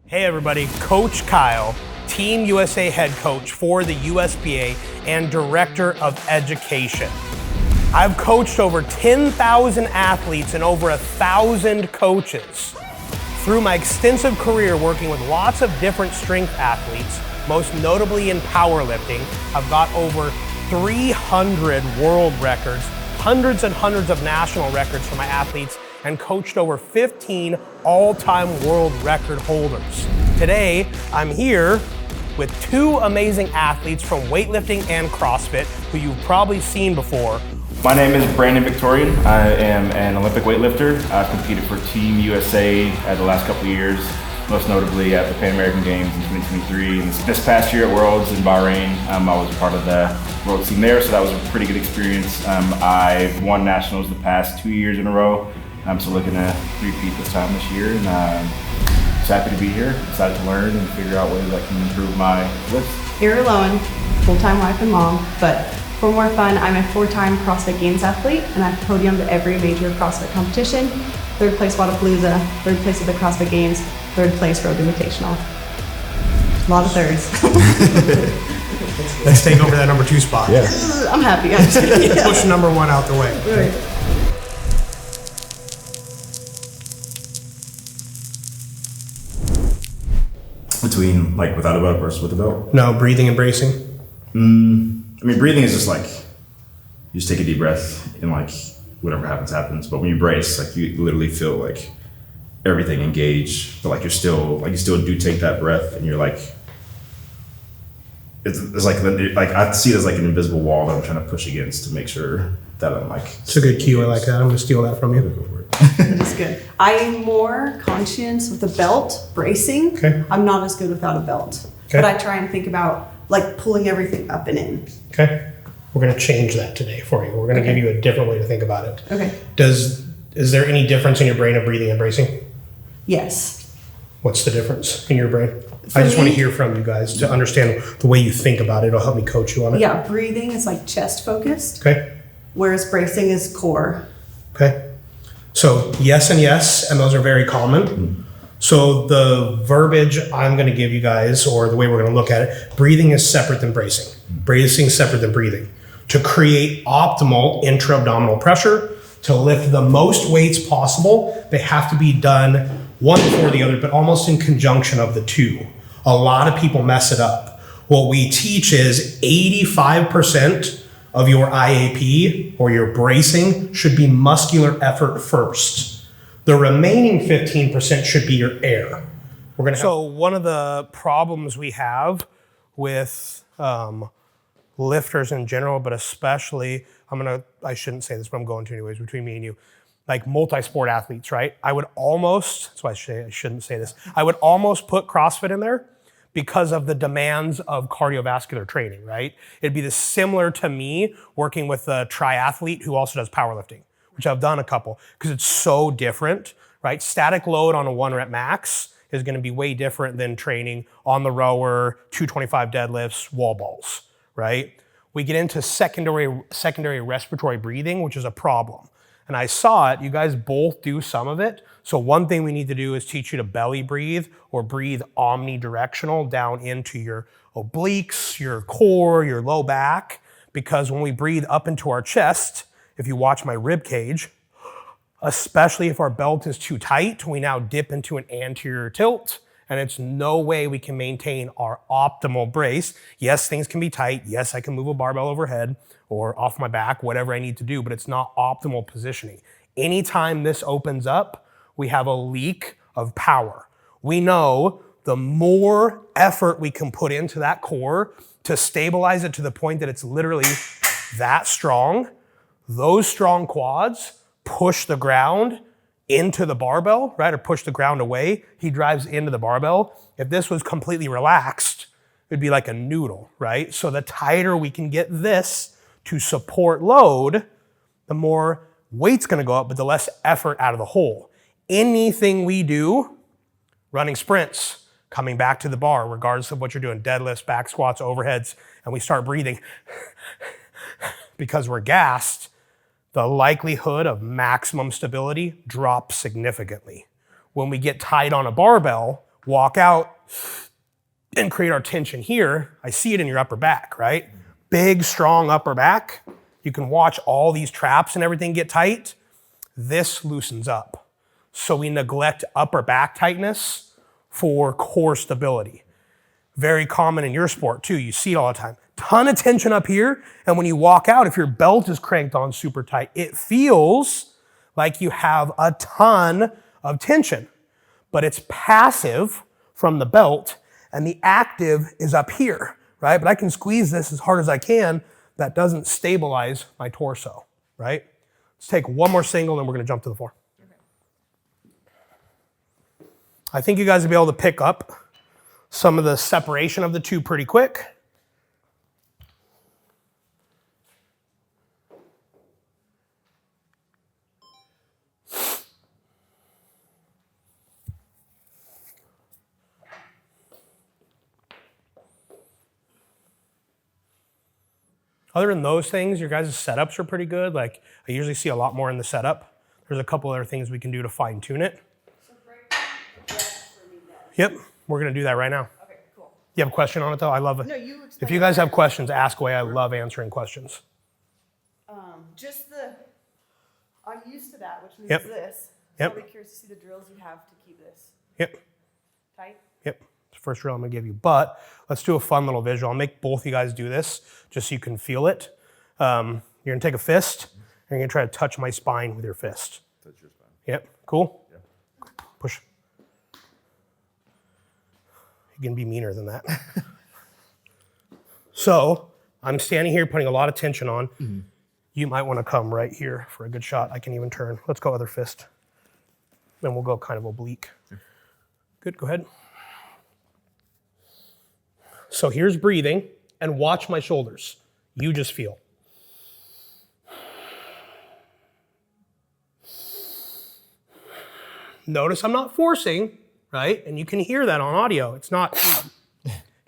Hey everybody, Coach Kyle, Team USA head coach for the USBA and Director of Education. I've coached over 10,000 athletes and over 1,000 coaches. Through my extensive career working with lots of different strength athletes, most notably in powerlifting, I've got over 300 world records, hundreds and hundreds of national records for my athletes, and coached over 15 all-time world record holders. Today, I'm here with two amazing athletes from weightlifting and CrossFit who you've probably seen before. My name is Victorian. I am an Olympic weightlifter. I've competed for Team USA the last couple of years, most notably at the Pan American Games in 2023. And this past year at Worlds in Bahrain, I was part of the World team there, so that was a pretty good experience. I've won nationals the past 2 years in a row. I'm so looking to repeat this time this year, and just happy to be here. Excited to learn and figure out ways I can improve my lifts. Arielle Loewen, full-time wife and mom, but for more fun, I'm a 4-time CrossFit Games athlete, and I've podiumed at every major CrossFit competition. 3rd place Wadapalooza, 3rd place at the CrossFit Games, 3rd place Road Invitational. A lot of thirds. Let's take over that number 2 spot. Yeah. I'm happy. I'm just kidding. Yeah. Push number 1 out the way. Right. Between like without a belt versus with a belt? No, breathing and bracing. I mean, breathing is just like, you just take a deep breath and like whatever happens, happens. But when you brace, like you literally feel like everything engaged, but like you still do take that breath and you're like, it's like I see it as like an invisible wall that I'm trying to push against to make sure that I'm like. It's a good cue, I like that. I'm gonna steal that from you. Go for it. That is good. I'm more conscious with the belt, bracing. Okay. I'm not as good without a belt. Okay. But I try and think about like pulling everything up and in. Okay. We're gonna change that today for you. We're gonna give you a different way to think about it. Okay. Is there any difference in your brain of breathing and bracing? Yes. What's the difference in your brain? For I just want to me- hear from you guys to understand the way you think about it. It'll help me coach you on it. Yeah, breathing is like chest focused, Okay. whereas bracing is core. Okay. So yes and yes, and those are very common. So the verbiage I'm going to give you guys, or the way we're going to look at it, breathing is separate than bracing. Bracing is separate than breathing. To create optimal intra-abdominal pressure, to lift the most weights possible, they have to be done one before the other, but almost in conjunction of the two. A lot of people mess it up. What we teach is 85% of your IAP or your bracing should be muscular effort first. The remaining 15% should be your air. So one of the problems we have with lifters in general, but especially, I shouldn't say this, but I'm going to anyways, between me and you, like multi-sport athletes, right? That's why I shouldn't say this. I would almost put CrossFit in there because of the demands of cardiovascular training, right? It'd be similar to me working with a triathlete who also does powerlifting, which I've done a couple, because it's so different, right? Static load on a 1 rep max is gonna be way different than training on the rower, 225 deadlifts, wall balls, right? We get into secondary respiratory breathing, which is a problem. And I saw it, you guys both do some of it. So one thing we need to do is teach you to belly breathe or breathe omnidirectional down into your obliques, your core, your low back, because when we breathe up into our chest, if you watch my rib cage, especially if our belt is too tight, we now dip into an anterior tilt, and it's no way we can maintain our optimal brace. Yes, things can be tight. Yes, I can move a barbell overhead or off my back, whatever I need to do, but it's not optimal positioning. Anytime this opens up, we have a leak of power. We know the more effort we can put into that core to stabilize it to the point that it's literally that strong, those strong quads push the ground into the barbell, right? Or push the ground away. He drives into the barbell. If this was completely relaxed, it'd be like a noodle, right? So the tighter we can get this to support load, the more weight's gonna go up, but the less effort out of the hole. Anything we do, running sprints, coming back to the bar, regardless of what you're doing, deadlifts, back squats, overheads, and we start breathing because we're gassed, the likelihood of maximum stability drops significantly. When we get tight on a barbell, walk out and create our tension here. I see it in your upper back, right? Big, strong upper back. You can watch all these traps and everything get tight. This loosens up. So we neglect upper back tightness for core stability. Very common in your sport too. You see it all the time. Ton of tension up here. And when you walk out, if your belt is cranked on super tight, it feels like you have a ton of tension. But it's passive from the belt and the active is up here, right? But I can squeeze this as hard as I can. That doesn't stabilize my torso, right? Let's take one more single and we're gonna jump to the floor. I think you guys will be able to pick up some of the separation of the two pretty quick. Other than those things, your guys' setups are pretty good. Like, I usually see a lot more in the setup. There's a couple other things we can do to fine tune it. So break down the breath for me Yep, then. we're gonna do that right now. Okay, cool. You have a question on it though? I love it. No, you explain If you guys have questions, ask away. I love answering questions. Just I'm used to that, which means Yep. this. Yep. So I'll be curious to see the drills you have to keep this Yep, tight. yep. It's the first drill I'm gonna give you. But let's do a fun little visual. I'll make both of you guys do this just so you can feel it. You're gonna take a fist and you're gonna try to touch my spine with your fist. Touch your spine. Yep, cool? Yeah. Push. You can be meaner than that. So I'm standing here putting a lot of tension on. Mm-hmm. You might want to come right here for a good shot. I can even turn. Let's go other fist. Then we'll go kind of oblique. Yeah. Good, go ahead. So here's breathing, and watch my shoulders. You just feel. Notice I'm not forcing, right? And you can hear that on audio. It's not,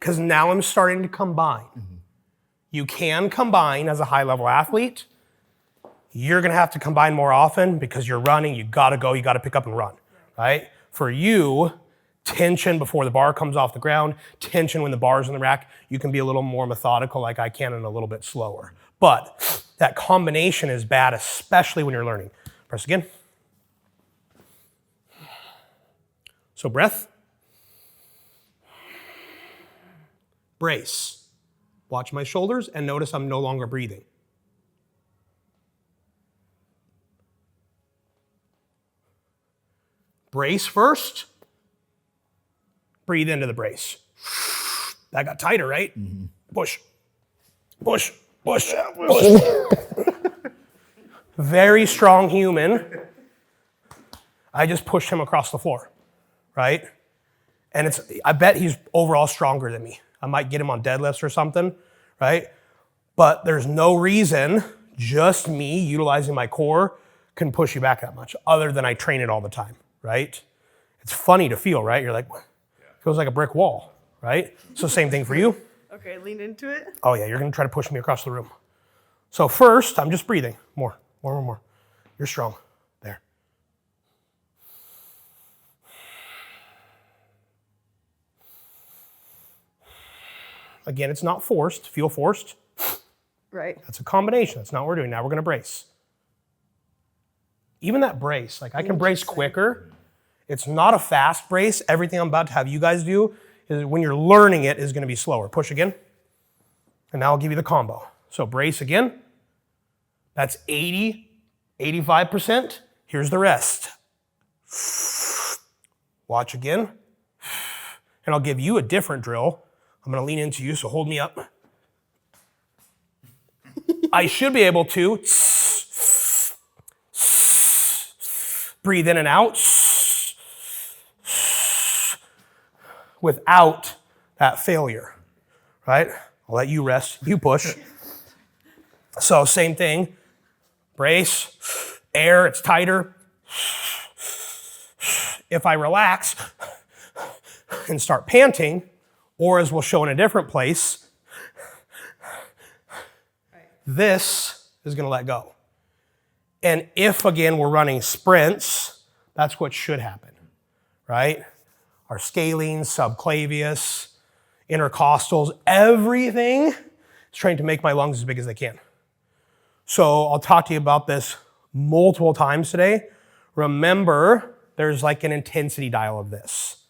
because now I'm starting to combine. Mm-hmm. You can combine as a high-level athlete. You're gonna have to combine more often because you're running, you gotta go, you gotta pick up and run, right? For you, tension before the bar comes off the ground, tension when the bar's in the rack, you can be a little more methodical like I can and a little bit slower. But that combination is bad, especially when you're learning. Press again. So breath. Brace. Watch my shoulders and notice I'm no longer breathing. Brace first. Breathe into the brace. That got tighter, right? Mm-hmm. Push. Push. Push. Push. Very strong human. I just pushed him across the floor, right? And I bet he's overall stronger than me. I might get him on deadlifts or something, right? But there's no reason just me utilizing my core can push you back that much, other than I train it all the time, right? It's funny to feel, right? You're like, feels like a brick wall, right? So same thing for you. Okay, lean into it. Oh yeah, you're gonna try to push me across the room. So first, I'm just breathing. More. You're strong. There. Again, it's not forced. Feel forced. Right. That's a combination. That's not what we're doing. Now we're gonna brace. Even that brace, like I can brace quicker. It's not a fast brace. Everything I'm about to have you guys do is when you're learning it is gonna be slower. Push again. And now I'll give you the combo. So brace again. That's 80, 85%. Here's the rest. Watch again. And I'll give you a different drill. I'm gonna lean into you, so hold me up. I should be able to breathe in and out without that failure, right? I'll let you rest, you push. So same thing, brace, air, it's tighter. If I relax and start panting, or as we'll show in a different place, this is gonna let go. And if, again, we're running sprints, that's what should happen, right? our scalene, subclavius, intercostals, everything is trying to make my lungs as big as they can. So I'll talk to you about this multiple times today. Remember, there's like an intensity dial of this.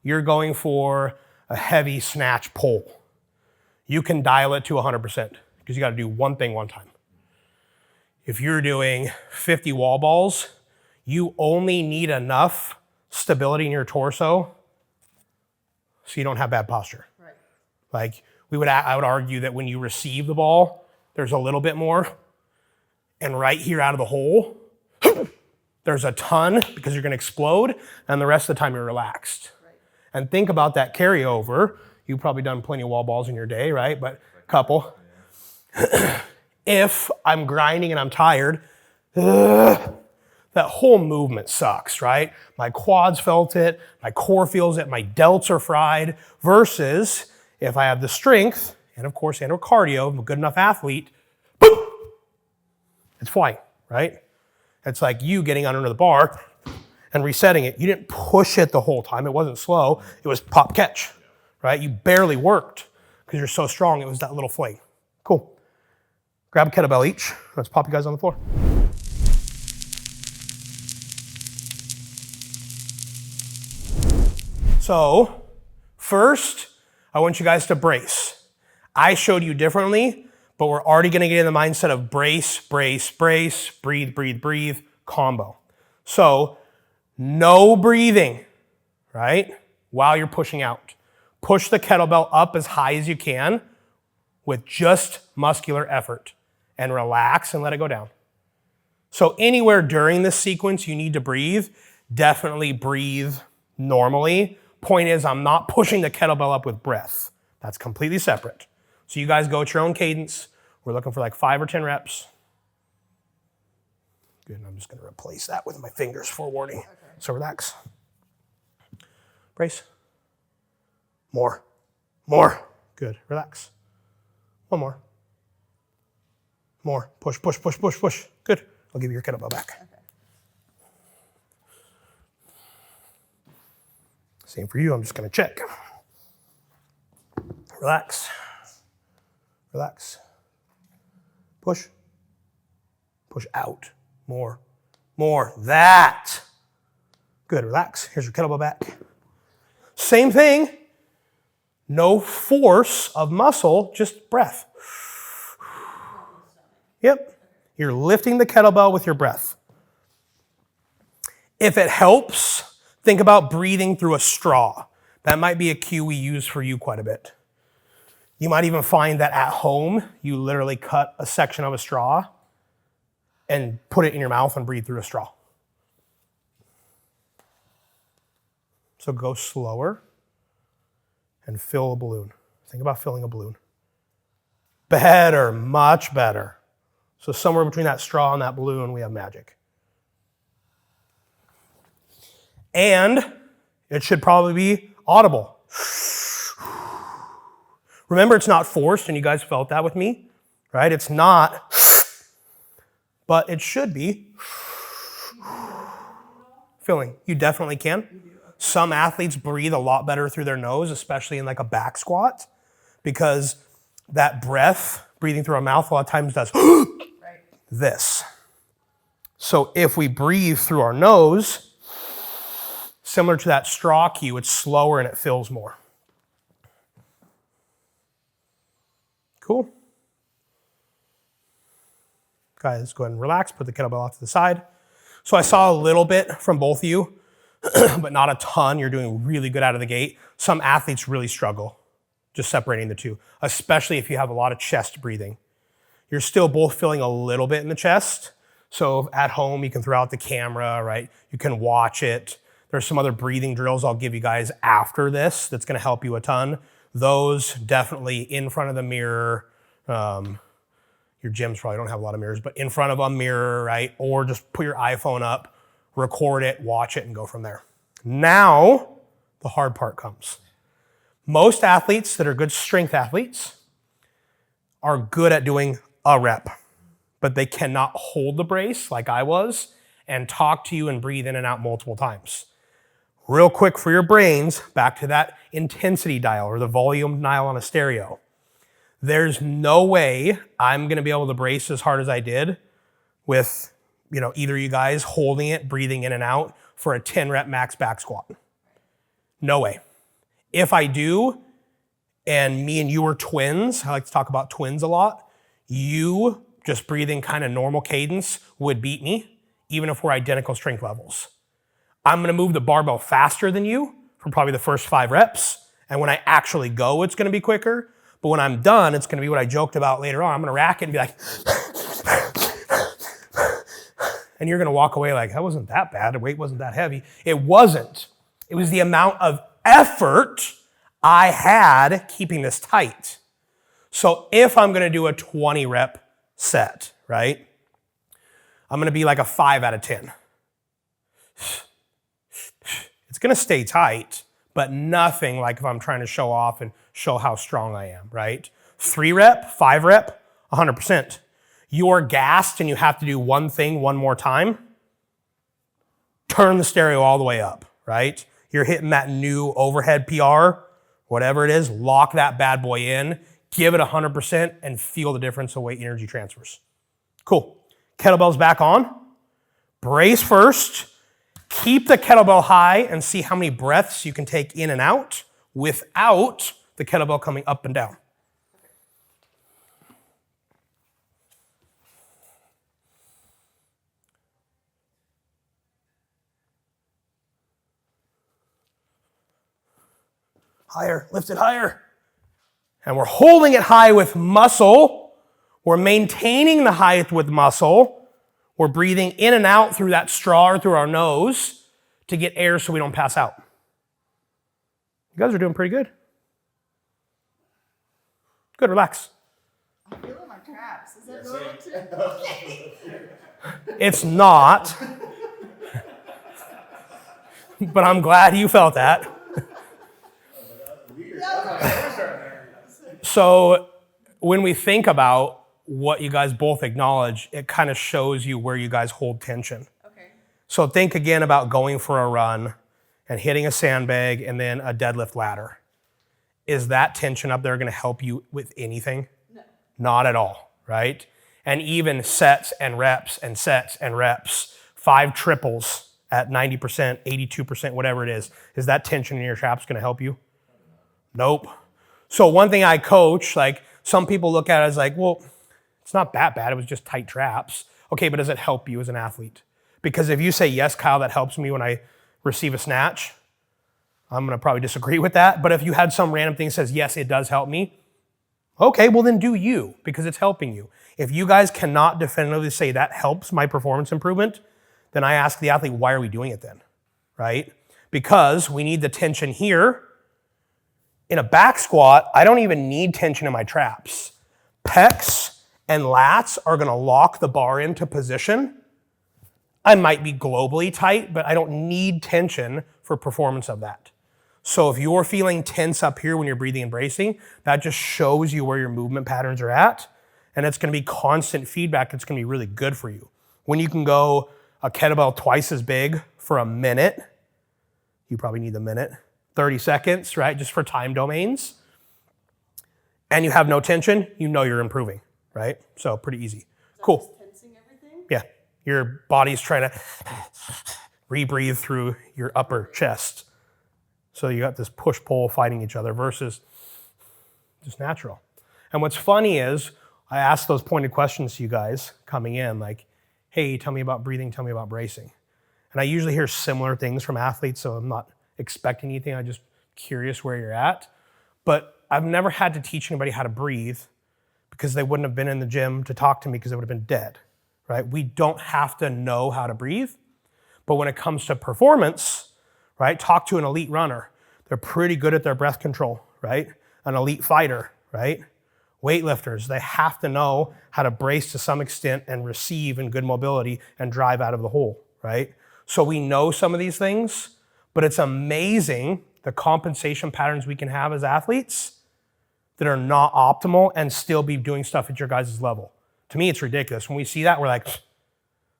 You're going for a heavy snatch pull. You can dial it to 100% because you got to do one thing one time. If you're doing 50 wall balls, you only need enough stability in your torso so you don't have bad posture. Right. Like I would argue that when you receive the ball, there's a little bit more. And right here out of the hole, there's a ton because you're going to explode, and the rest of the time you're relaxed. Right. And think about that carryover. You've probably done plenty of wall balls in your day, right? But a couple. If I'm grinding and I'm tired, that whole movement sucks, right? My quads felt it, my core feels it, my delts are fried, versus if I have the strength, and of course, and cardio, I'm a good enough athlete, boom, it's flying, right? It's like you getting under the bar and resetting it. You didn't push it the whole time. It wasn't slow. It was pop catch, right? You barely worked because you're so strong. It was that little fling. Cool. Grab a kettlebell each. Let's pop you guys on the floor. So first, I want you guys to brace. I showed you differently, but we're already going to get in the mindset of brace, brace, brace, breathe, breathe, breathe, combo. So no breathing, right, while you're pushing out. Push the kettlebell up as high as you can with just muscular effort and relax and let it go down. So anywhere during this sequence you need to breathe, definitely breathe normally. Point is, I'm not pushing the kettlebell up with breath. That's completely separate. So you guys go at your own cadence. We're looking for like 5 or 10 reps. Good, and I'm just gonna replace that with my fingers for warning. Okay. So relax. Brace. More. Good, relax. One more. More, push, push, push, push, push. Good, I'll give you your kettlebell back. Okay. Same for you, I'm just gonna check. Relax. Relax. Push. Push out. More. That. Good, relax. Here's your kettlebell back. Same thing. No force of muscle, just breath. Yep. You're lifting the kettlebell with your breath. If it helps, think about breathing through a straw. That might be a cue we use for you quite a bit. You might even find that at home, you literally cut a section of a straw and put it in your mouth and breathe through a straw. So go slower and fill a balloon. Think about filling a balloon. Better, much better. So somewhere between that straw and that balloon, we have magic. And it should probably be audible. Remember, it's not forced, and you guys felt that with me, right? It's not, but it should be filling. You definitely can. Some athletes breathe a lot better through their nose, especially in like a back squat, because that breath, breathing through our mouth, a lot of times does this. So if we breathe through our nose, similar to that straw cue, it's slower and it fills more. Cool. Guys, go ahead and relax, put the kettlebell off to the side. So I saw a little bit from both of you, but not a ton. You're doing really good out of the gate. Some athletes really struggle just separating the two, especially if you have a lot of chest breathing. You're still both feeling a little bit in the chest. So at home, you can throw out the camera, right? You can watch it. There's some other breathing drills I'll give you guys after this that's gonna help you a ton. Those definitely in front of the mirror. Your gyms probably don't have a lot of mirrors, but in front of a mirror, right? Or just put your iPhone up, record it, watch it, and go from there. Now, the hard part comes. Most athletes that are good strength athletes are good at doing a rep, but they cannot hold the brace like I was and talk to you and breathe in and out multiple times. Real quick for your brains, back to that intensity dial or the volume dial on a stereo. There's no way I'm gonna be able to brace as hard as I did with, either you guys holding it, breathing in and out for a 10 rep max back squat. No way. If I do, and me and you are twins, I like to talk about twins a lot, you just breathing kind of normal cadence would beat me, even if we're identical strength levels. I'm gonna move the barbell faster than you for probably the first 5 reps, and when I actually go, it's gonna be quicker, but when I'm done, it's gonna be what I joked about later on. I'm gonna rack it and be like, and you're gonna walk away like, that wasn't that bad, the weight wasn't that heavy. It wasn't. It was the amount of effort I had keeping this tight. So if I'm gonna do a 20 rep set, right? I'm gonna be like a 5 out of 10. It's gonna stay tight, but nothing like if I'm trying to show off and show how strong I am, right? 3 rep, 5 rep, 100%. You're gassed and you have to do one thing one more time. Turn the stereo all the way up, right? You're hitting that new overhead PR, whatever it is, lock that bad boy in, give it 100% and feel the difference of weight energy transfers. Cool. Kettlebells back on. Brace first. Keep the kettlebell high and see how many breaths you can take in and out without the kettlebell coming up and down. Higher, lift it higher. And we're holding it high with muscle. We're maintaining the height with muscle. We're breathing in and out through that straw or through our nose to get air so we don't pass out. You guys are doing pretty good. Good, relax. I'm feeling my traps. Is that normal too? Okay. It's not. But I'm glad you felt that. So when we think about what you guys both acknowledge, it kind of shows you where you guys hold tension. Okay. So think again about going for a run and hitting a sandbag and then a deadlift ladder. Is that tension up there going to help you with anything? No. Not at all, right? And even sets and reps and sets and reps, 5 triples at 90%, 82%, whatever it is that tension in your traps going to help you? Nope. So one thing I coach, like some people look at it as like, well, it's not that bad. It was just tight traps. Okay, but does it help you as an athlete? Because if you say, yes, Kyle, that helps me when I receive a snatch, I'm going to probably disagree with that. But if you had some random thing that says, yes, it does help me, okay, well then do you, because it's helping you. If you guys cannot definitively say that helps my performance improvement, then I ask the athlete, why are we doing it then, right? Because we need the tension here. In a back squat, I don't even need tension in my traps. Pecs and lats are gonna lock the bar into position. I might be globally tight, but I don't need tension for performance of that. So if you're feeling tense up here when you're breathing and bracing, that just shows you where your movement patterns are at, and it's gonna be constant feedback. It's gonna be really good for you. When you can go a kettlebell twice as big for a minute, you probably need the minute, 30 seconds, right, just for time domains, and you have no tension, you know you're improving, right? So pretty easy. Cool. Just tensing everything? Yeah, your body's trying to rebreathe through your upper chest. So you got this push-pull fighting each other versus just natural. And what's funny is I ask those pointed questions to you guys coming in, like, hey, tell me about breathing, tell me about bracing. And I usually hear similar things from athletes, so I'm not expecting anything. I'm just curious where you're at. But I've never had to teach anybody how to breathe because they wouldn't have been in the gym to talk to me because they would have been dead, right? We don't have to know how to breathe. But when it comes to performance, right, talk to an elite runner. They're pretty good at their breath control, right? An elite fighter, right? Weightlifters, they have to know how to brace to some extent and receive in good mobility and drive out of the hole, right? So we know some of these things, but it's amazing the compensation patterns we can have as athletes that are not optimal and still be doing stuff at your guys' level. To me, it's ridiculous. When we see that, we're like,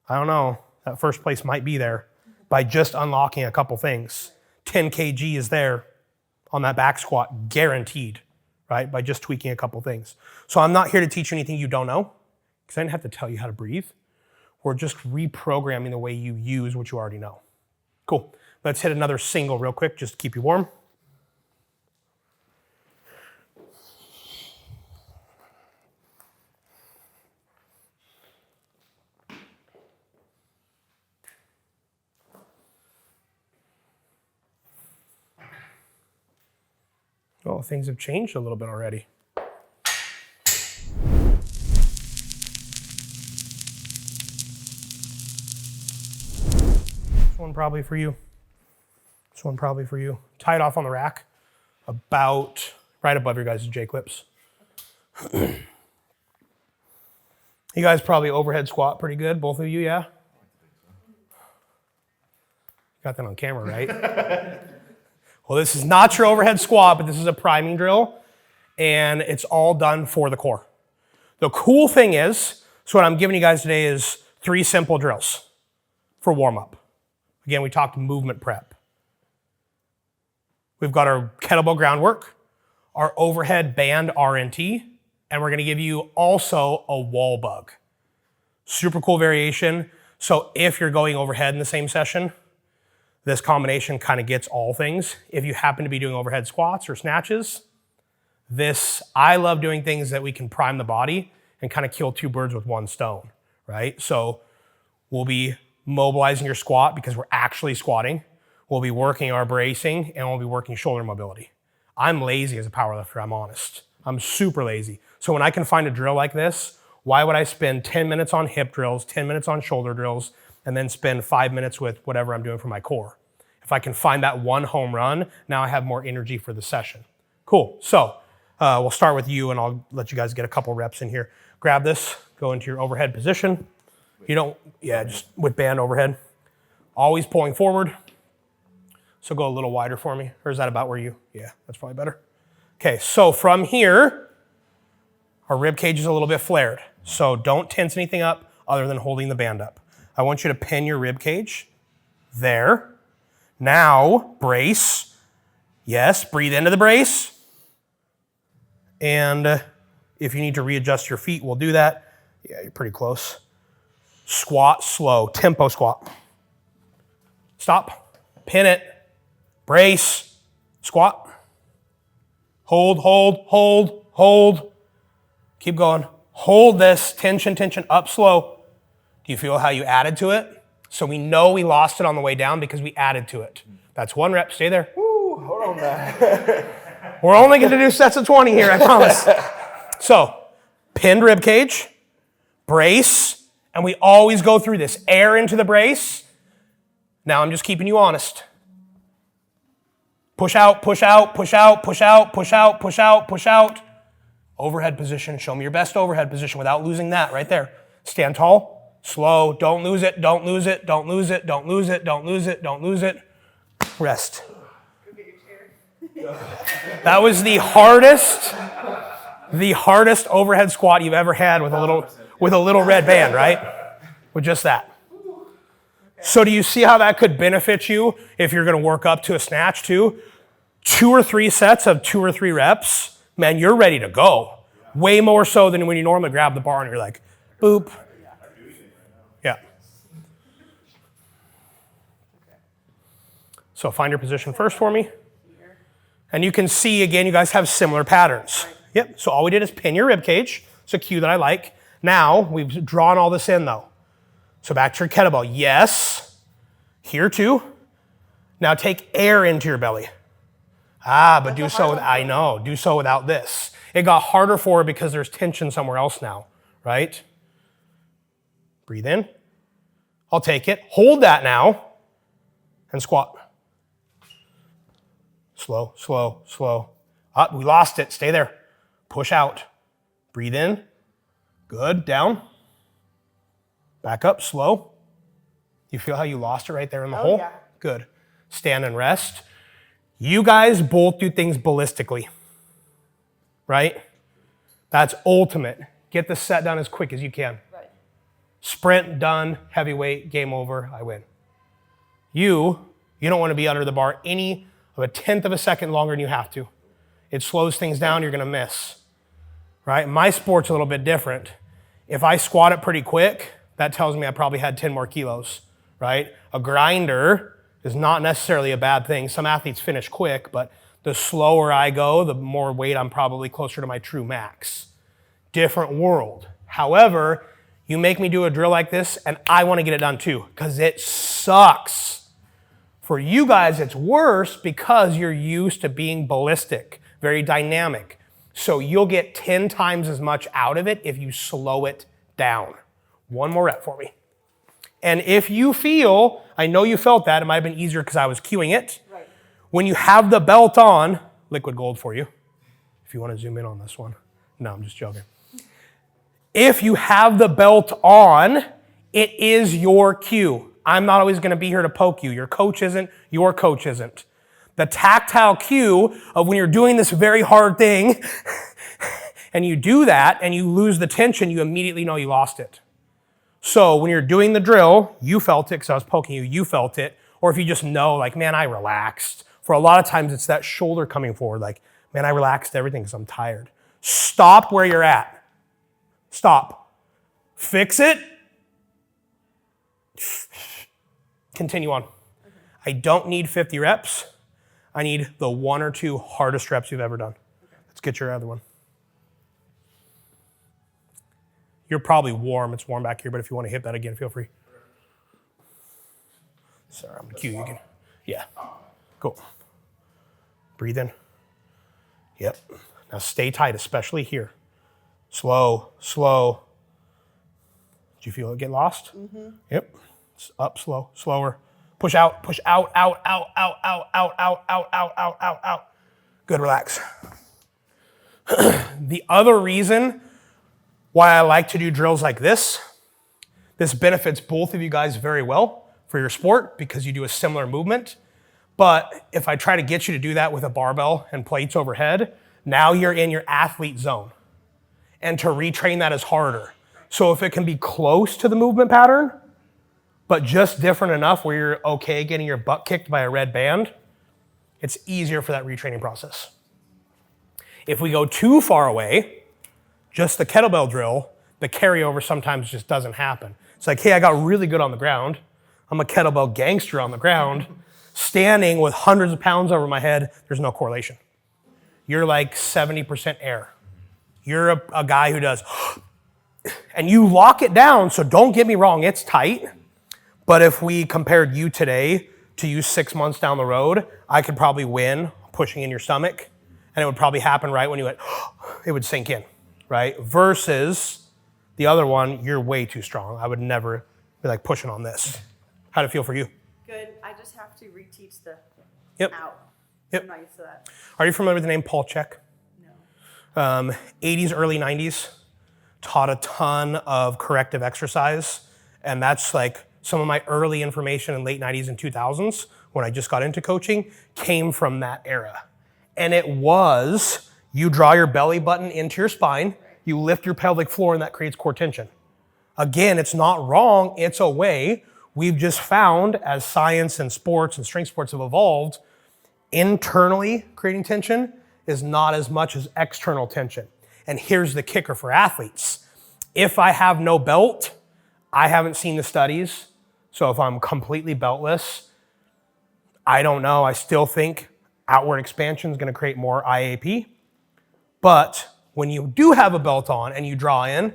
I don't know, that first place might be there by just unlocking a couple things. 10 kg is there on that back squat, guaranteed, right? By just tweaking a couple things. So I'm not here to teach you anything you don't know, because I didn't have to tell you how to breathe. We're just reprogramming the way you use what you already know. Cool. Let's hit another single real quick, just to keep you warm. Well, things have changed a little bit already. This one probably for you. This one probably for you. Tie it off on the rack, about right above your guys' J-clips. You guys probably overhead squat pretty good, both of you, yeah? Got that on camera, right? Well, this is not your overhead squat, but this is a priming drill, and it's all done for the core. The cool thing is, so what I'm giving you guys today is 3 simple drills for warm-up. Again, we talked movement prep. We've got our kettlebell groundwork, our overhead band RNT, and we're gonna give you also a wall bug. Super cool variation. So if you're going overhead in the same session, this combination kind of gets all things. If you happen to be doing overhead squats or snatches, I love doing things that we can prime the body and kind of kill 2 birds with 1 stone, right? So we'll be mobilizing your squat because we're actually squatting. We'll be working our bracing, and we'll be working shoulder mobility. I'm lazy as a powerlifter, I'm honest. I'm super lazy. So when I can find a drill like this, why would I spend 10 minutes on hip drills, 10 minutes on shoulder drills, and then spend 5 minutes with whatever I'm doing for my core? If I can find that one home run, now I have more energy for the session. Cool, so we'll start with you, and I'll let you guys get a couple reps in here. Grab this, go into your overhead position. Just with band overhead. Always pulling forward. So go a little wider for me, or is that about where yeah, that's probably better. Okay, so from here, our rib cage is a little bit flared. So don't tense anything up other than holding the band up. I want you to pin your rib cage there. Now, brace. Yes, breathe into the brace. And if you need to readjust your feet, we'll do that. Yeah, you're pretty close. Squat slow, tempo squat. Stop, pin it, brace, squat. Hold, hold, hold, hold. Keep going. Hold this, tension, tension, up slow. Do you feel how you added to it? So we know we lost it on the way down because we added to it. That's 1 rep, stay there. Woo, hold on now. We're only gonna do sets of 20 here, I promise. So, pinned rib cage, brace, and we always go through this. Air into the brace. Now I'm just keeping you honest. Push out, push out, push out, push out, push out, push out, push out. Overhead position, show me your best overhead position without losing that right there. Stand tall, slow, don't lose it, don't lose it, don't lose it, don't lose it, don't lose it, don't lose it. Rest. That was the hardest overhead squat you've ever had with a little red band, right? With just that. So do you see how that could benefit you if you're gonna work up to a snatch too? 2 or 3 sets of 2 or 3 reps, man, you're ready to go. Way more so than when you normally grab the bar and you're like, boop. Yeah. So find your position first for me. And you can see, again, you guys have similar patterns. Yep, so all we did is pin your rib cage. It's a cue that I like. Now, we've drawn all this in though. So back to your kettlebell. Yes, here too. Now take air into your belly. But do so without this. It got harder for it because there's tension somewhere else now, right? Breathe in. I'll take it. Hold that now and squat. Slow, slow, slow. We lost it. Stay there. Push out. Breathe in. Good. Down. Back up. Slow. You feel how you lost it right there in the hole? Yeah. Good. Stand and rest. You guys both do things ballistically, right? That's ultimate. Get the set done as quick as you can. Right. Sprint, done, heavyweight, game over, I win. You You don't want to be under the bar any of a tenth of a second longer than you have to. It slows things down, you're going to miss, right? My sport's a little bit different. If I squat it pretty quick, that tells me I probably had 10 more kilos, right? A grinder is not necessarily a bad thing. Some athletes finish quick, but the slower I go, the more weight I'm probably closer to my true max. Different world. However, you make me do a drill like this, and I want to get it done too, because it sucks. For you guys, it's worse because you're used to being ballistic, very dynamic. So you'll get 10 times as much out of it if you slow it down. One more rep for me. And if you feel, I know you felt that, it might have been easier because I was cueing it. Right. When you have the belt on, liquid gold for you, if you want to zoom in on this one. No, I'm just joking. If you have the belt on, it is your cue. I'm not always going to be here to poke you. Your coach isn't, your coach isn't. The tactile cue of when you're doing this very hard thing and you do that and you lose the tension, you immediately know you lost it. So when you're doing the drill, you felt it because I was poking you, you felt it. Or if you just know, like, man, I relaxed. For a lot of times, it's that shoulder coming forward, like, man, I relaxed everything because I'm tired. Stop where you're at. Stop. Fix it. Continue on. I don't need 50 reps. I need the 1 or 2 hardest reps you've ever done. Let's get your other one. You're probably warm. It's warm back here, but if you want to hit that again, feel free. Sorry, I'm going to cue you again. Yeah. Cool. Breathe in. Yep. Now stay tight, especially here. Slow, slow. Did you feel it get lost? Mm-hmm. Yep. Up, slow, slower. Push out, out, out, out, out, out, out, out, out, out, out, out, out. Good, relax. The other reason why I like to do drills like this benefits both of you guys very well for your sport because you do a similar movement. But if I try to get you to do that with a barbell and plates overhead, now you're in your athlete zone. And to retrain that is harder. So if it can be close to the movement pattern, but just different enough where you're okay getting your butt kicked by a red band, it's easier for that retraining process. If we go too far away, just the kettlebell drill, the carryover sometimes just doesn't happen. It's like, hey, I got really good on the ground. I'm a kettlebell gangster on the ground. Standing with hundreds of pounds over my head, there's no correlation. You're like 70% air. You're a guy who does, and you lock it down, so don't get me wrong, it's tight. But if we compared you today to you 6 months down the road, I could probably win pushing in your stomach, and it would probably happen right when you went, it would sink in, right? Versus the other one, you're way too strong. I would never be like pushing on this. How'd it feel for you? Good. I just have to reteach the Yep. out. Yep. I'm not used to that. Are you familiar with the name Paul Chek? No. 80s, early 90s, taught a ton of corrective exercise, and that's like some of my early information in late 90s and 2000s when I just got into coaching came from that era. And it was, you draw your belly button into your spine, you lift your pelvic floor, and that creates core tension. Again, it's not wrong, it's a way. We've just found, as science and sports and strength sports have evolved, internally creating tension is not as much as external tension. And here's the kicker for athletes. If I have no belt, I haven't seen the studies. So if I'm completely beltless, I don't know. I still think outward expansion is going to create more IAP. But when you do have a belt on and you draw in,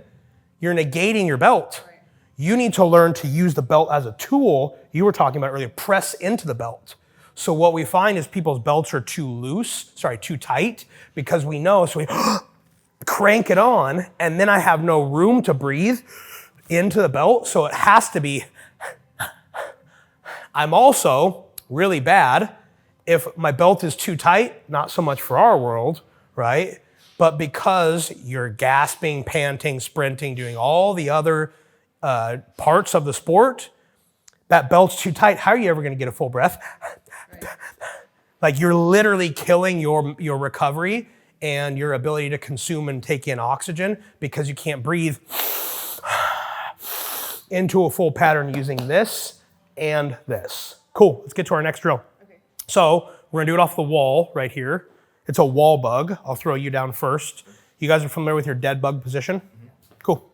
you're negating your belt. Right. You need to learn to use the belt as a tool. You were talking about earlier, press into the belt. So what we find is people's belts are too tight, because we know, so we crank it on, and then I have no room to breathe into the belt, so it has to be. I'm also really bad if my belt is too tight, not so much for our world, right? But because you're gasping, panting, sprinting, doing all the other parts of the sport, that belt's too tight. How are you ever going to get a full breath? Right. Like you're literally killing your recovery and your ability to consume and take in oxygen because you can't breathe into a full pattern using this and this. Cool, let's get to our next drill. Okay. So we're gonna do it off the wall right here. It's a wall bug. I'll throw you down first. You guys are familiar with your dead bug position? Cool.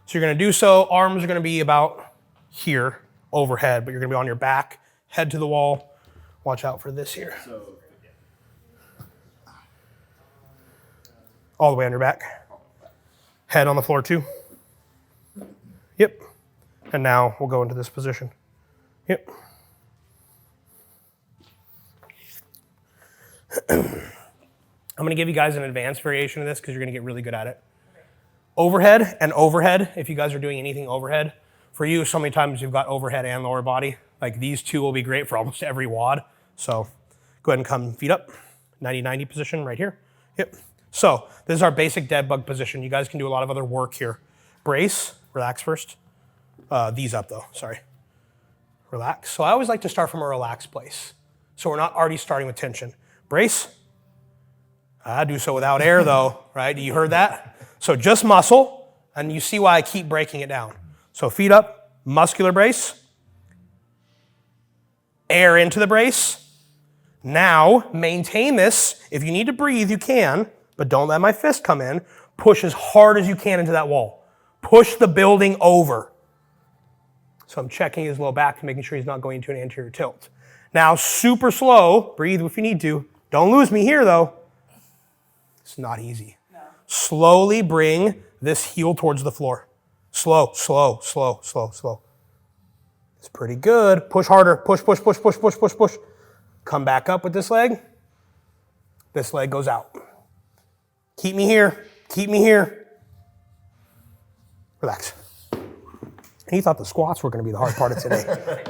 So you're gonna do so, arms are gonna be about here, overhead, but you're gonna be on your back, head to the wall. Watch out for this here. All the way on your back. Head on the floor too. Yep. And now we'll go into this position. Yep. I'm going to give you guys an advanced variation of this because you're going to get really good at it. Overhead and overhead, if you guys are doing anything overhead. For you, so many times you've got overhead and lower body. Like these two will be great for almost every WOD. So go ahead and come feet up. 90-90 position right here. Yep. So this is our basic dead bug position. You guys can do a lot of other work here. Brace, relax first. These up though, sorry. Relax. So I always like to start from a relaxed place. So we're not already starting with tension. Brace. I do so without air though, right? You heard that? So just muscle, and you see why I keep breaking it down. So feet up, muscular brace. Air into the brace. Now maintain this. If you need to breathe, you can, but don't let my fist come in. Push as hard as you can into that wall. Push the building over. So I'm checking his low back, making sure he's not going into an anterior tilt. Now, super slow, breathe if you need to. Don't lose me here though. It's not easy. No. Slowly bring this heel towards the floor. Slow, slow, slow, slow, slow. It's pretty good. Push harder. Push, push, push, push, push, push, push. Come back up with this leg. This leg goes out. Keep me here. Keep me here. Relax. He thought the squats were going to be the hard part of today.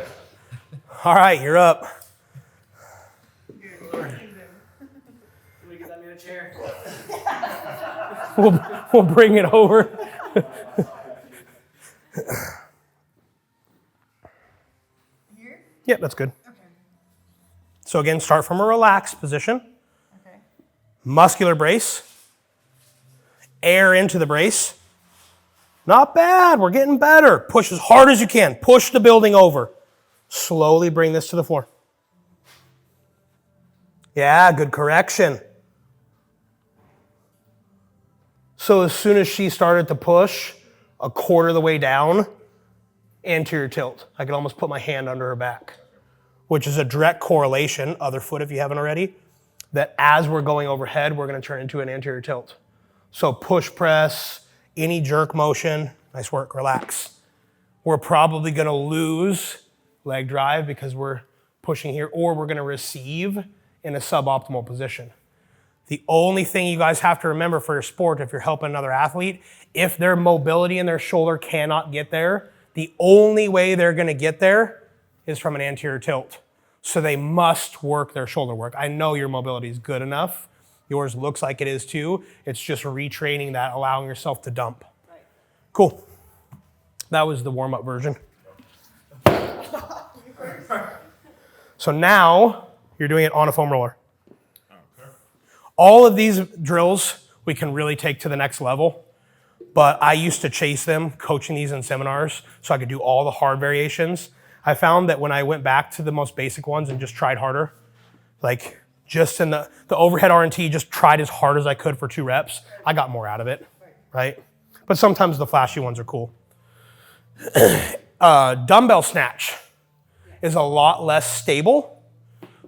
All right, you're up. We'll bring it over. Here? Yep, that's good. Okay. So again, start from a relaxed position. Okay. Muscular brace. Air into the brace. Not bad, we're getting better. Push as hard as you can. Push the building over. Slowly bring this to the floor. Yeah, good correction. So as soon as she started to push a quarter of the way down, anterior tilt. I could almost put my hand under her back, which is a direct correlation, other foot if you haven't already, that as we're going overhead, we're going to turn into an anterior tilt. So push press, any jerk motion, nice work, relax. We're probably going to lose leg drive because we're pushing here, or we're going to receive in a suboptimal position. The only thing you guys have to remember for your sport, if you're helping another athlete, if their mobility in their shoulder cannot get there, the only way they're going to get there is from an anterior tilt. So they must work their shoulder work. I know your mobility is good enough. Yours looks like it is too. It's just retraining that, allowing yourself to dump. Right. Cool. That was the warm-up version. So now you're doing it on a foam roller. All of these drills we can really take to the next level, but I used to chase them coaching these in seminars so I could do all the hard variations. I found that when I went back to the most basic ones and just tried harder, like just in the overhead R&T, just tried as hard as I could for 2 reps, I got more out of it, right? But sometimes the flashy ones are cool. Dumbbell snatch is a lot less stable.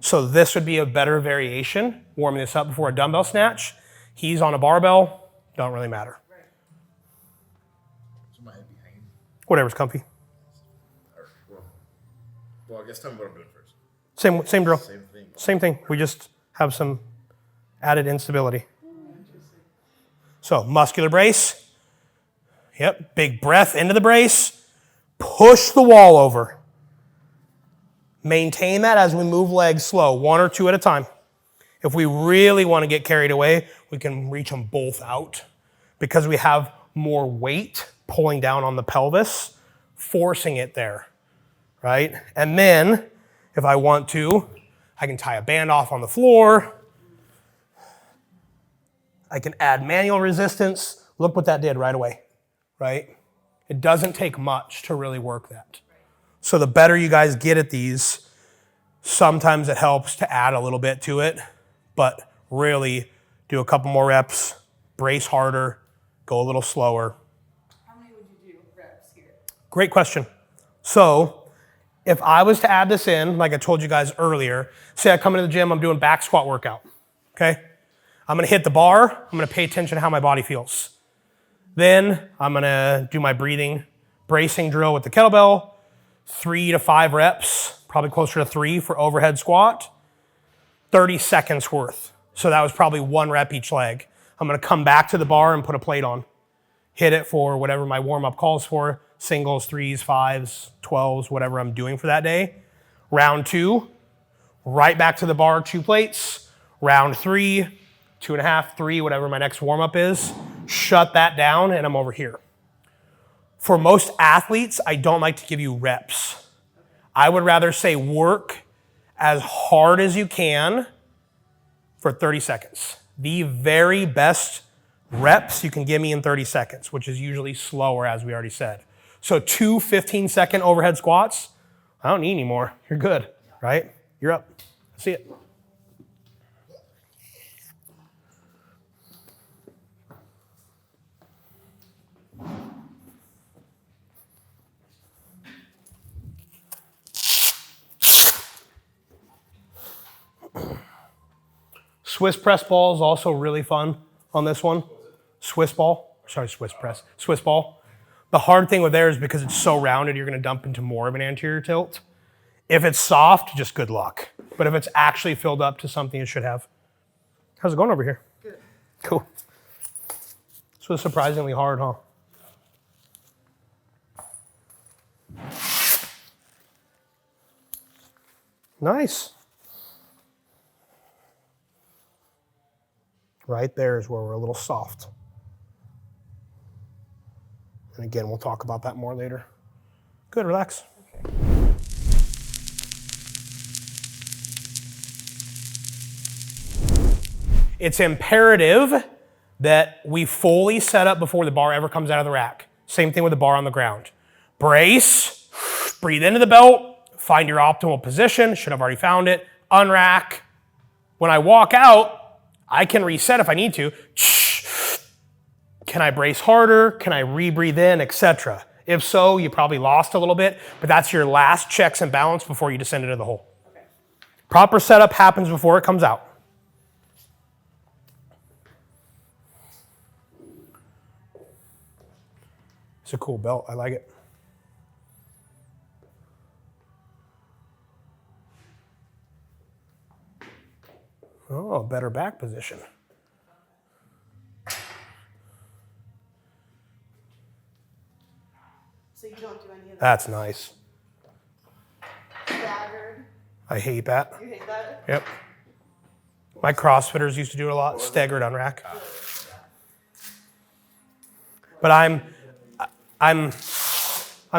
So this would be a better variation, warming this up before a dumbbell snatch. He's on a barbell, don't really matter. So my head be hanging. Whatever's comfy. Well, I guess tell me what I'm doing first. Same drill. Same thing. Same thing. We just have some added instability. So muscular brace. Yep, big breath into the brace. Push the wall over. Maintain that as we move legs slow, 1 or 2 at a time. If we really want to get carried away, we can reach them both out because we have more weight pulling down on the pelvis, forcing it there, right? And then, if I want to, I can tie a band off on the floor. I can add manual resistance. Look what that did right away, right? It doesn't take much to really work that. So the better you guys get at these, Sometimes it helps to add a little bit to it, but really do a couple more reps, brace harder, go a little slower. How many would you do reps here? Great question. So if I was to add this in, like I told you guys earlier, say I come into the gym, I'm doing back squat workout, okay? I'm gonna hit the bar, I'm gonna pay attention to how my body feels. Then I'm gonna do my breathing, bracing drill with the kettlebell, 3 to 5 reps, probably closer to 3 for overhead squat, 30 seconds worth. So that was probably 1 rep each leg. I'm gonna come back to the bar and put a plate on. Hit it for whatever my warm-up calls for, singles, 3s, 5s, 12s, whatever I'm doing for that day. Round 2, right back to the bar, 2 plates. Round 3, 2.5, 3, whatever my next warm-up is. Shut that down and I'm over here. For most athletes, I don't like to give you reps. I would rather say work as hard as you can for 30 seconds. The very best reps you can give me in 30 seconds, which is usually slower, as we already said. So 2 15-second overhead squats, I don't need any more. You're good, right? You're up. See it. Swiss press ball is also really fun on this one. Swiss ball. Sorry, Swiss press. Swiss ball. The hard thing with there is because it's so rounded, you're going to dump into more of an anterior tilt. If it's soft, just good luck. But if it's actually filled up to something it should have. How's it going over here? Good. Cool. This was surprisingly hard, huh? Nice. Right there is where we're a little soft. And again, we'll talk about that more later. Good, relax. Okay. It's imperative that we fully set up before the bar ever comes out of the rack. Same thing with the bar on the ground. Brace, breathe into the belt, find your optimal position, should have already found it, unrack. When I walk out, I can reset if I need to. Can I brace harder? Can I re-breathe in, etc.? If so, you probably lost a little bit, but that's your last checks and balance before you descend into the hole. Okay. Proper setup happens before it comes out. It's a cool belt, I like it. Oh, better back position. So you don't do any of that? That's nice. Staggered. I hate that. You hate that? Yep. My CrossFitters used to do it a lot, staggered unrack. But I'm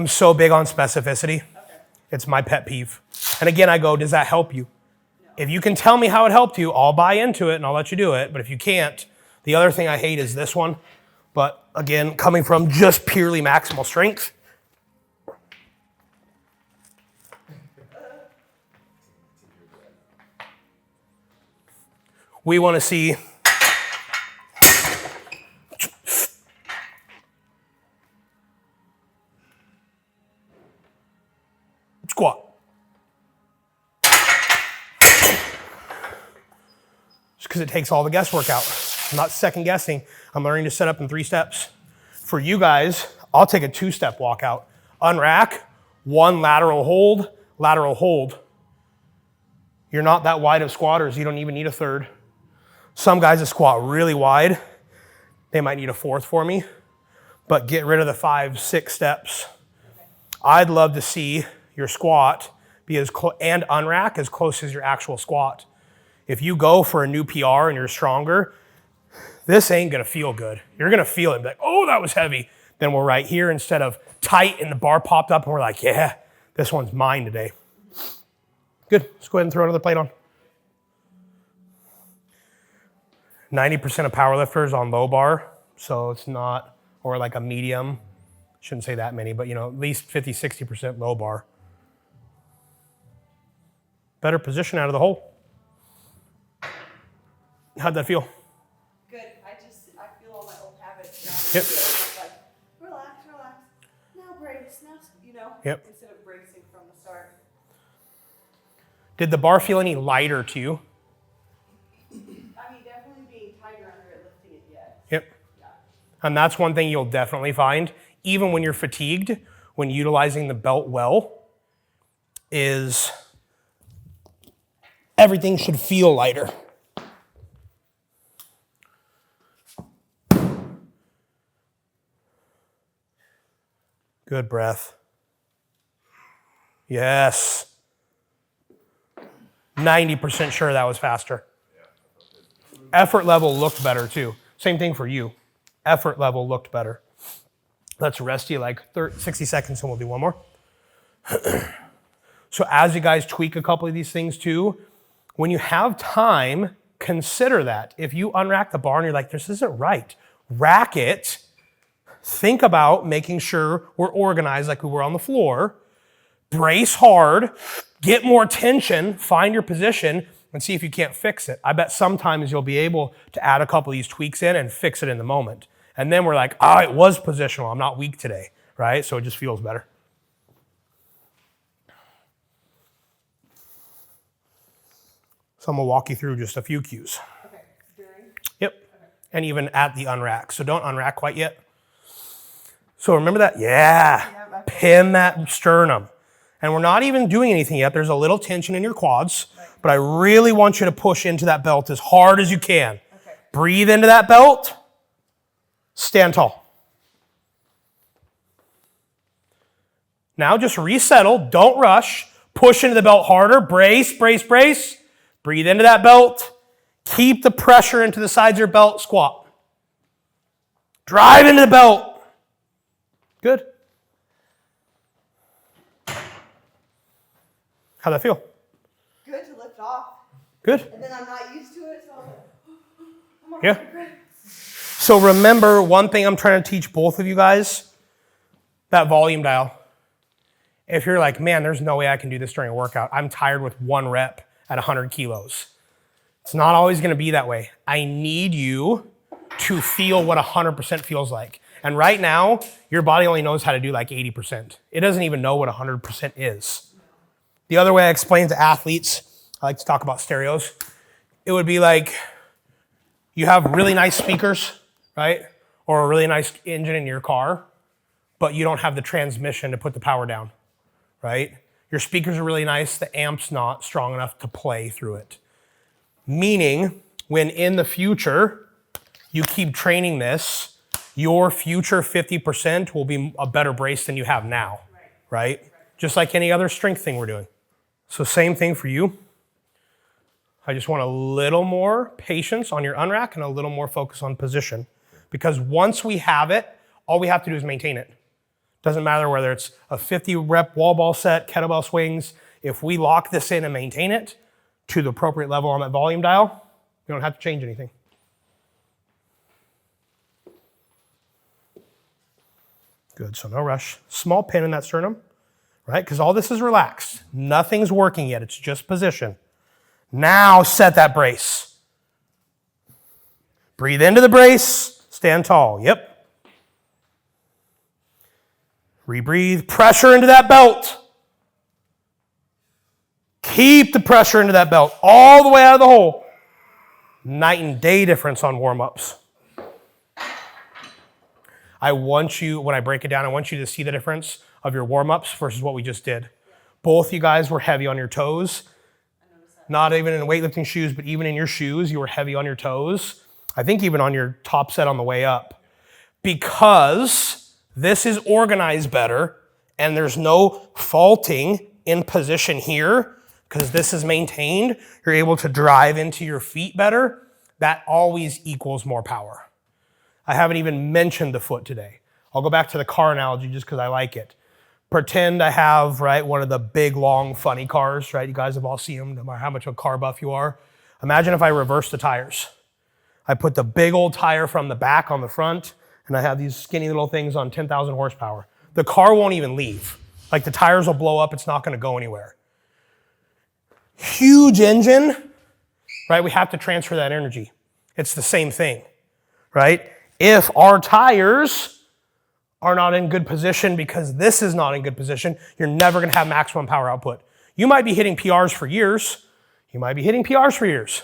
so big on specificity. Okay. It's my pet peeve. And again, I go, does that help you? If you can tell me how it helped you, I'll buy into it and I'll let you do it. But if you can't, the other thing I hate is this one. But again, coming from just purely maximal strength. We want to see squat. Just because it takes all the guesswork out. I'm not second guessing. I'm learning to set up in 3 steps. For you guys, I'll take a 2-step walkout. Unrack, 1 lateral hold, lateral hold. You're not that wide of squatters. You don't even need a 3rd. Some guys that squat really wide, they might need a 4th for me, but get rid of the 5, 6 steps. I'd love to see your squat be and unrack as close as your actual squat. If you go for a new PR and you're stronger, this ain't gonna feel good. You're gonna feel it and be like, oh, that was heavy. Then we're right here instead of tight and the bar popped up and we're like, yeah, this one's mine today. Good, let's go ahead and throw another plate on. 90% of powerlifters on low bar, so it's not, or like a medium, shouldn't say that many, but at least 50, 60% low bar. Better position out of the hole. How'd that feel? Good. I feel all my old habits now. Yep. Like, relax. Now brace. Now, Yep. instead of bracing from the start. Did the bar feel any lighter to you? I mean, definitely being tighter under it, lifting it, yes. Yep. Yeah. And that's one thing you'll definitely find, even when you're fatigued, when utilizing the belt well, is everything should feel lighter. Good breath. Yes. 90% sure that was faster. Effort level looked better too. Same thing for you. Effort level looked better. Let's rest you like 60 seconds and we'll do one more. So as you guys tweak a couple of these things too, when you have time, consider that. If you unrack the bar and you're like, this isn't right, rack it. Think about making sure we're organized like we were on the floor. Brace hard, get more tension, find your position, and see if you can't fix it. I bet sometimes you'll be able to add a couple of these tweaks in and fix it in the moment. And then we're like, oh, it was positional. I'm not weak today, right? So it just feels better. So I'm going to walk you through just a few cues. Okay. During? Yep. Okay. And even at the unrack. So don't unrack quite yet. So remember that? Yeah. Pin that sternum. And we're not even doing anything yet. There's a little tension in your quads, but I really want you to push into that belt as hard as you can. Okay. Breathe into that belt. Stand tall. Now just resettle. Don't rush. Push into the belt harder. Brace, brace, brace. Breathe into that belt. Keep the pressure into the sides of your belt. Squat. Drive into the belt. Good. How'd that feel? Good to lift off. Good. And then I'm not used to it, so I'm on Yeah. grip. So remember, one thing I'm trying to teach both of you guys, that volume dial. If you're like, man, there's no way I can do this during a workout. I'm tired with one rep at 100 kilos. It's not always going to be that way. I need you to feel what 100% feels like. And right now, your body only knows how to do like 80%. It doesn't even know what 100% is. The other way I explain to athletes, I like to talk about stereos, it would be like you have really nice speakers, right? Or a really nice engine in your car, but you don't have the transmission to put the power down, right? Your speakers are really nice, the amp's not strong enough to play through it. Meaning, when in the future, you keep training this, your future 50% will be a better brace than you have now, right? Just like any other strength thing we're doing. So same thing for you. I just want a little more patience on your unrack and a little more focus on position. Because once we have it, all we have to do is maintain it. Doesn't matter whether it's a 50 rep wall ball set, kettlebell swings. If we lock this in and maintain it to the appropriate level on that volume dial, we don't have to change anything. Good, so no rush. Small pin in that sternum, right? Because all this is relaxed. Nothing's working yet, it's just position. Now set that brace. Breathe into the brace, stand tall, yep. Rebreathe, pressure into that belt. Keep the pressure into that belt all the way out of the hole. Night and day difference on warm-ups. I want you, when I break it down, I want you to see the difference of your warm-ups versus what we just did. Both you guys were heavy on your toes. Not even in weightlifting shoes, but even in your shoes, you were heavy on your toes. I think even on your top set on the way up. Because this is organized better and there's no faulting in position here, because this is maintained, you're able to drive into your feet better. That always equals more power. I haven't even mentioned the foot today. I'll go back to the car analogy just because I like it. Pretend I have, right, one of the big, long, funny cars, right? You guys have all seen them, no matter how much of a car buff you are. Imagine if I reverse the tires. I put the big old tire from the back on the front, and I have these skinny little things on 10,000 horsepower. The car won't even leave. Like the tires will blow up, it's not gonna go anywhere. Huge engine, right? We have to transfer that energy. It's the same thing, right? If our tires are not in good position because this is not in good position, you're never gonna have maximum power output. You might be hitting PRs for years. You might be hitting PRs for years.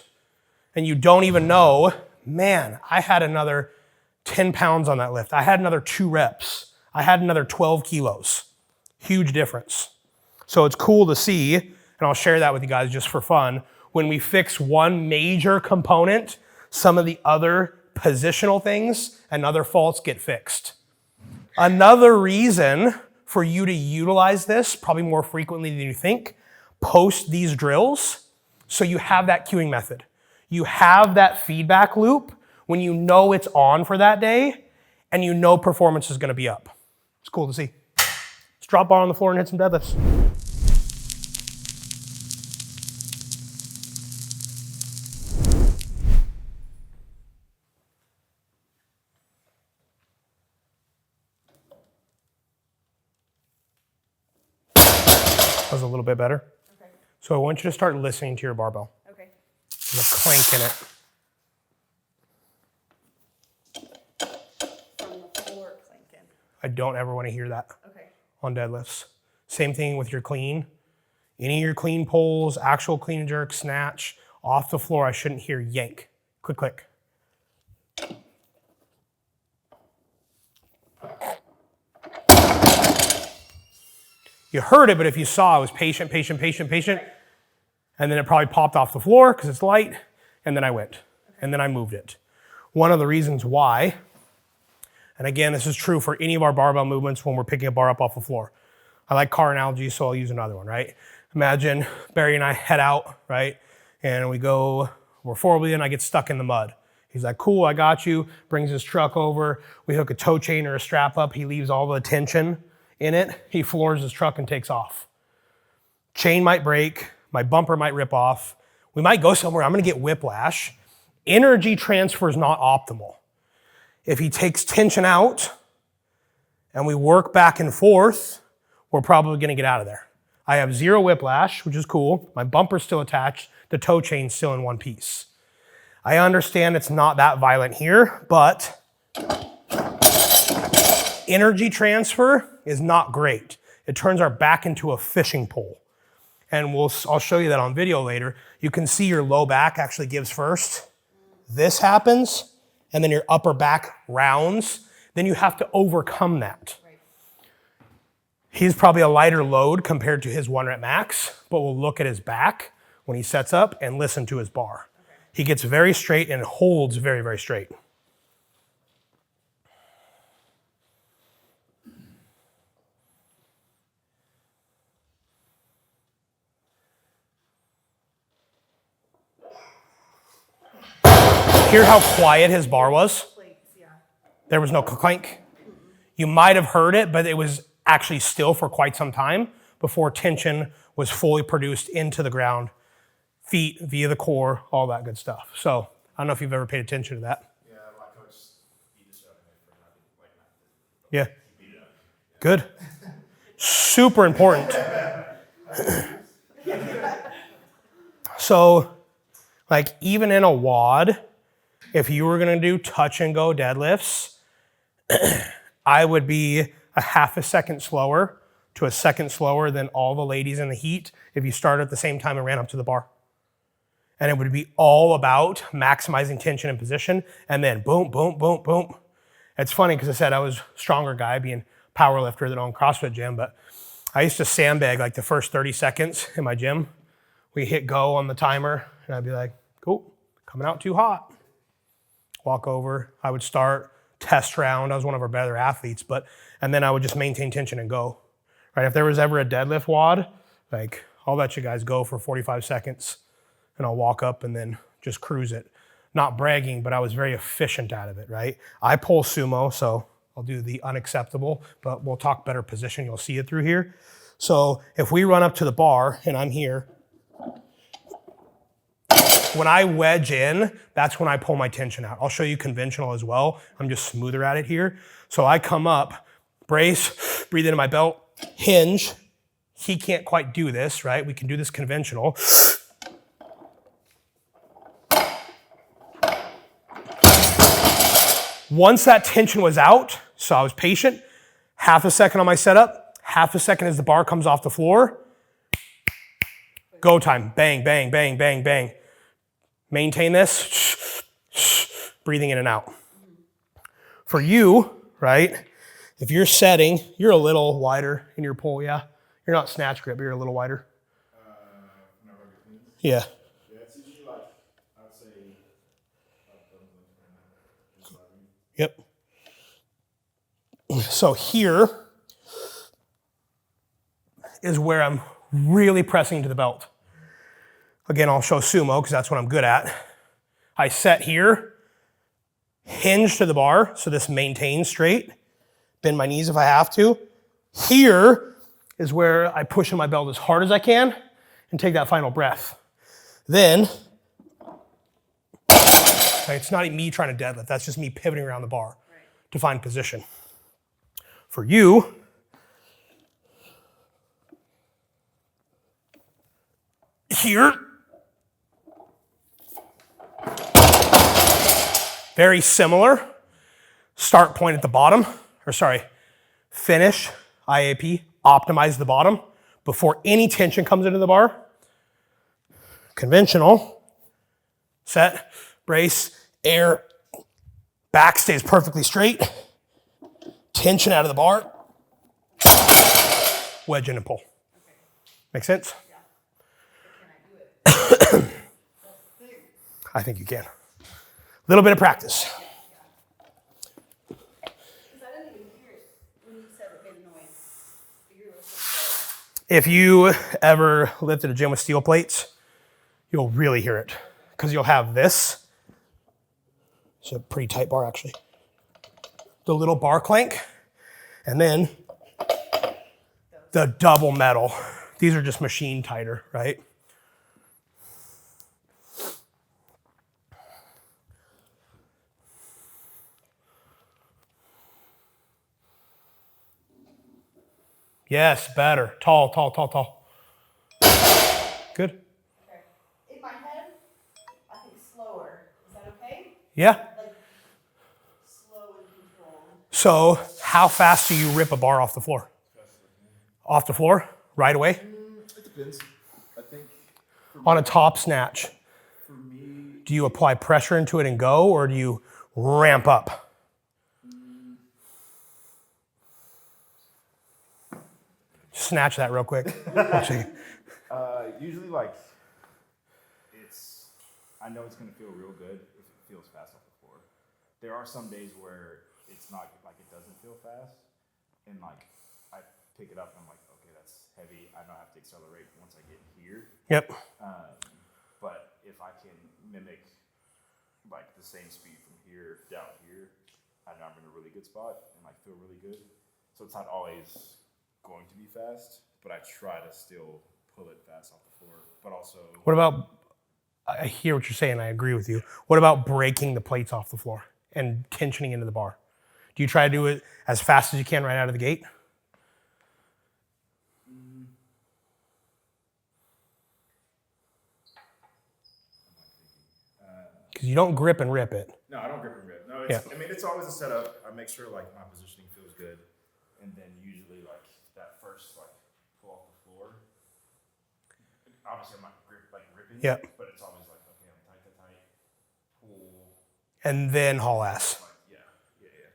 And you don't even know, man, I had another 10 pounds on that lift. I had another 2 reps. I had another 12 kilos. Huge difference. So it's cool to see, and I'll share that with you guys just for fun. When we fix one major component, some of the other positional things and other faults get fixed. Another reason for you to utilize this, probably more frequently than you think, post these drills, so you have that cueing method. You have that feedback loop when you know it's on for that day and you know performance is gonna be up. It's cool to see. Let's drop bar on the floor and hit some deadlifts. That was a little bit better. Okay. So I want you to start listening to your barbell. Okay. There's a clank in it. From the floor clanking. I don't ever want to hear that Okay. on deadlifts. Same thing with your clean. Any of your clean pulls, actual clean and jerk, snatch, off the floor, I shouldn't hear yank. Click, click. You heard it, but if you saw, I was patient, patient, patient, patient. And then it probably popped off the floor because it's light. And then I went. And then I moved it. One of the reasons why, and again, this is true for any of our barbell movements when we're picking a bar up off the floor. I like car analogies, so I'll use another one, right? Imagine Barry and I head out, right? And we go, we're four-wheeling, I get stuck in the mud. He's like, cool, I got you. Brings his truck over. We hook a tow chain or a strap up. He leaves all the tension in it. He floors his truck and takes off. Chain might break. My bumper might rip off. We might go somewhere. I'm going to get whiplash. Energy transfer is not optimal. If he takes tension out and we work back and forth, we're probably going to get out of there. I have 0 whiplash, which is cool. My bumper's still attached. The tow chain's still in one piece. I understand it's not that violent here, but energy transfer is not great. It turns our back into a fishing pole. And I'll show you that on video later. You can see your low back actually gives first. This happens, and then your upper back rounds. Then you have to overcome that. Right. He's probably a lighter load compared to his 1 rep max, but we'll look at his back when he sets up and listen to his bar. Okay. He gets very straight and holds very, very straight. Hear how quiet his bar was? There was no clank. You might have heard it, but it was actually still for quite some time before tension was fully produced into the ground, feet, via the core, all that good stuff. So I don't know if you've ever paid attention to that. Yeah, my coach beat the shit out of me for not. Yeah. Good. Super important. So, like, even in a WOD, if you were gonna do touch and go deadlifts, I would be a half a second slower to a second slower than all the ladies in the heat if you started at the same time and ran up to the bar. And it would be all about maximizing tension and position, and then boom, boom, boom, boom. It's funny because I said I was a stronger guy being power lifter than on CrossFit gym, but I used to sandbag like the first 30 seconds in my gym. We hit go on the timer, and I'd be like, cool, coming out too hot. Walk over, I would start, test round. I was one of our better athletes, and then I would just maintain tension and go. Right? If there was ever a deadlift WOD, like, I'll let you guys go for 45 seconds, and I'll walk up and then just cruise it. Not bragging, but I was very efficient out of it, right? I pull sumo, so I'll do the unacceptable, but we'll talk better position. You'll see it through here. So if we run up to the bar and I'm here, when I wedge in, that's when I pull my tension out. I'll show you conventional as well. I'm just smoother at it here. So I come up, brace, breathe into my belt, hinge. He can't quite do this, right? We can do this conventional. Once that tension was out, so I was patient, half a second on my setup, half a second as the bar comes off the floor. Go time. Bang, bang, bang, bang, bang. Maintain this. Breathing in and out. For you, right, if you're setting, you're a little wider in your pull, yeah? You're not snatch grip, you're a little wider. Yeah. Yeah, it's usually like, I would say, Yep. So here is where I'm really pressing to the belt. Again, I'll show sumo because that's what I'm good at. I set here, hinge to the bar, so this maintains straight. Bend my knees if I have to. Here is where I push in my belt as hard as I can and take that final breath. Then, it's not me trying to deadlift, that's just me pivoting around the bar to find position. For you, here, very similar. Start point at the bottom, finish, IAP, optimize the bottom before any tension comes into the bar. Conventional, set, brace, air, back stays perfectly straight, tension out of the bar, wedge in and pull. Make sense? I think you can. A little bit of practice. I didn't even hear it when you said it made noise. You're listening to it. If you ever lifted a gym with steel plates, you'll really hear it because you'll have this. It's a pretty tight bar actually. The little bar clank, and then the double metal. These are just machine tighter, right? Yes, better. Tall, tall, tall, tall. Good. Okay. In my head, I think slower. Is that okay? Yeah. Like slow and controlled. So how fast do you rip a bar off the floor? Off the floor? Right away? It depends. I think On a top snatch, for me, do you apply pressure into it and go, or do you ramp up? Snatch that real quick. Usually, like, I know it's going to feel real good if it feels fast off the floor. There are some days where it's not, like, it doesn't feel fast. And, like, I pick it up and I'm like, okay, that's heavy. I know I have to accelerate once I get here. Yep. But if I can mimic, like, the same speed from here down here, I know I'm in a really good spot and, like, feel really good. So it's not always going to be fast, but I try to still pull it fast off the floor. But also, What about, I hear what you're saying, I agree with you. What about breaking the plates off the floor and tensioning into the bar? Do you try to do it as fast as you can right out of the gate? Because you don't grip and rip it. no, I don't grip and rip. No, it's, I mean, it's always a setup. I make sure like my positioning feels good. and then usually like that first like pull off the floor. Obviously, I'm not ripping. Yeah. But it's always like, okay, I'm tight to tight, pull. And then haul ass. Like, yeah.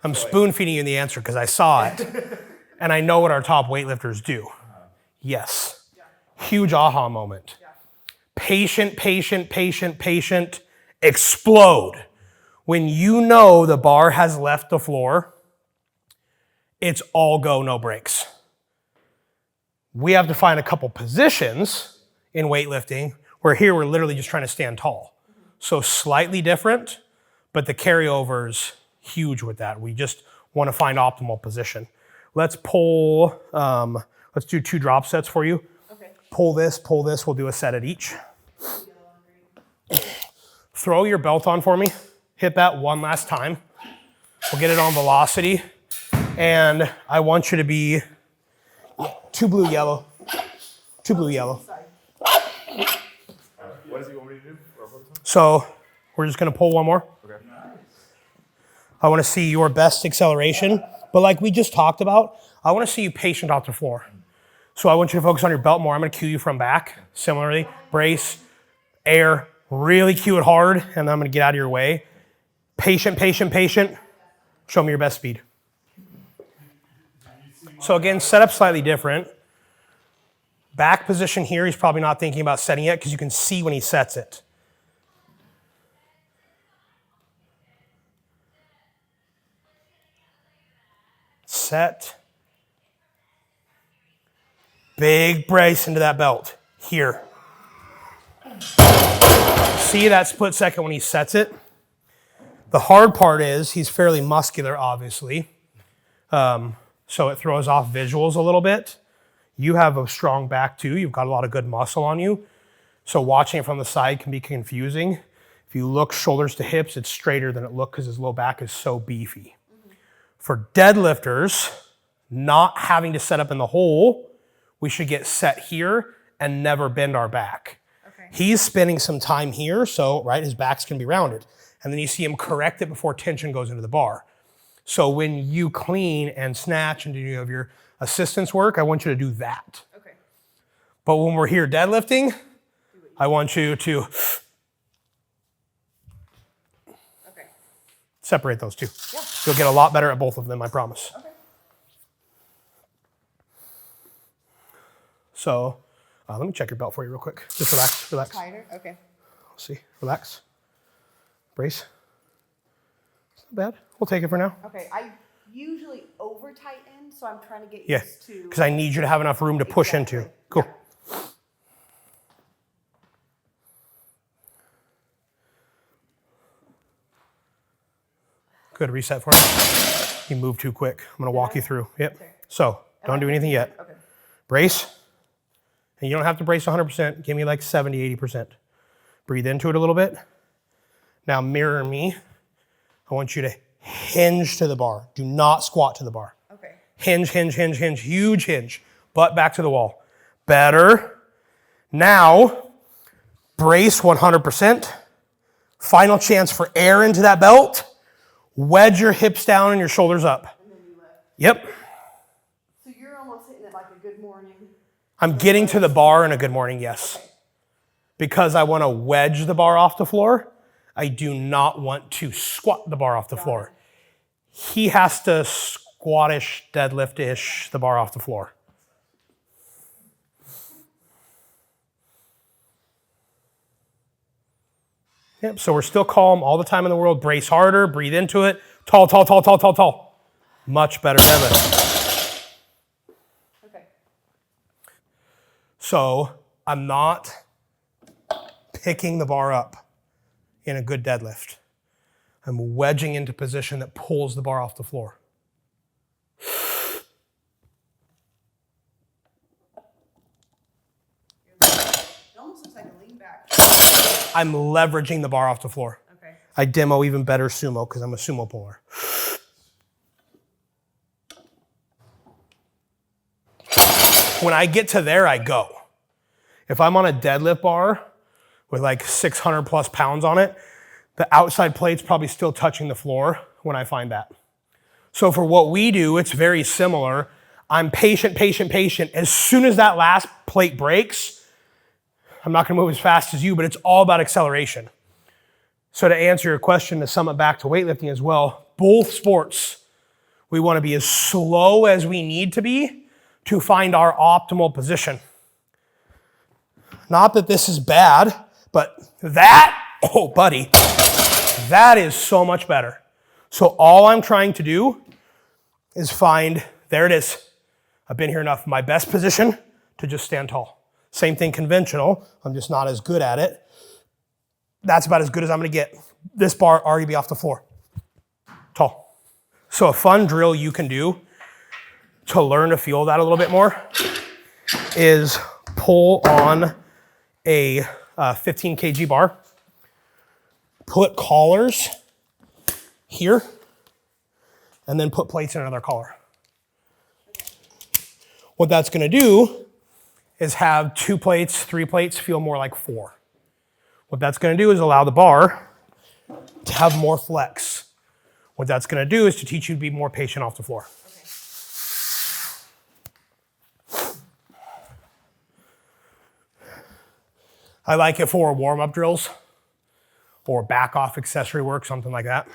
I'm spoon feeding you the answer because I saw it. And I know what our top weightlifters do. Yes. Huge aha moment. Patient, patient, patient, patient, explode. When you know the bar has left the floor, it's all go, no breaks. We have to find a couple positions in weightlifting where here we're literally just trying to stand tall. So slightly different, but the carryover's huge with that. We just want to find optimal position. Let's pull, let's do 2 drop sets for you. Okay. Pull this, we'll do a set at each. Throw your belt on for me. Hit that one last time. We'll get it on velocity. And I want you to be 2 blue, yellow. 2 blue, yellow. What does he want me to do? So we're just gonna pull one more. Okay. I want to see your best acceleration. But like we just talked about, I want to see you patient off the floor. So I want you to focus on your belt more. I'm going to cue you from back. Similarly, brace, air, really cue it hard, and I'm going to get out of your way. Patient, patient, patient. Show me your best speed. So again, setup slightly different. Back position here, he's probably not thinking about setting it because you can see when he sets it. Set. Big brace into that belt. Here. See that split second when he sets it? The hard part is he's fairly muscular, obviously. So it throws off visuals a little bit. You have a strong back too. You've got a lot of good muscle on you. So watching it from the side can be confusing. If you look shoulders to hips, it's straighter than it looks because his low back is so beefy. For deadlifters, not having to set up in the hole, we should get set here and never bend our back. Okay. He's spending some time here, so right, his back's gonna be rounded. And then you see him correct it before tension goes into the bar. So when you clean and snatch and do your assistance work, I want you to do that. Okay. But when we're here deadlifting, I want you to Okay. separate those two. Yeah. You'll get a lot better at both of them, I promise. Okay. So let me check your belt for you real quick. Just relax, relax. Tighter. Okay. See, relax. Brace. It's not bad. We'll take it for now. Okay. I usually over tighten, so I'm trying to get Yeah, used to. because I need you to have enough room to push into. Exactly. Cool. Good, reset for me. You move too quick. I'm gonna walk you through. Yep. Okay. So, don't do anything yet. Okay. Brace. And you don't have to brace 100%. Give me like 70, 80%. Breathe into it a little bit. Now mirror me. I want you to hinge to the bar. Do not squat to the bar. Okay. Hinge, hinge, hinge, hinge, huge hinge. Butt back to the wall. Better. Now, brace 100%. Final chance for air into that belt. Wedge your hips down and your shoulders up. And then you lift. Yep. So you're almost hitting it like a good morning. I'm getting to the bar in a good morning, yes. Okay. Because I want to wedge the bar off the floor. I do not want to squat the bar off the floor. He has to squat-ish, deadlift-ish the bar off the floor. Yep, so we're still calm all the time in the world. Brace harder, breathe into it. Tall, tall, tall, tall, tall, tall. Much better deadlift. Okay. So I'm not picking the bar up in a good deadlift. I'm wedging into position that pulls the bar off the floor. It almost looks like a lean back. I'm leveraging the bar off the floor. Okay. I demo even better sumo because I'm a sumo puller. When I get to there, I go. If I'm on a deadlift bar with like 600 plus pounds on it, the outside plate's probably still touching the floor when I find that. So for what we do, it's very similar. I'm patient, patient, patient. As soon as that last plate breaks, I'm not gonna move as fast as you, but it's all about acceleration. So to answer your question, to sum it back to weightlifting as well, both sports, we wanna be as slow as we need to be to find our optimal position. Not that this is bad, but that, oh buddy, that is so much better. So all I'm trying to do is find, there it is. I've been here enough. My best position to just stand tall. Same thing conventional. I'm just not as good at it. That's about as good as I'm gonna get. This bar already be off the floor. Tall. So a fun drill you can do to learn to feel that a little bit more is pull on a 15 kg bar, put collars here, and then put plates in another collar. What that's gonna do is have 2 plates, 3 plates feel more like 4. What that's gonna do is allow the bar to have more flex. What that's gonna do is to teach you to be more patient off the floor. I like it for warm-up drills or back-off accessory work, something like that.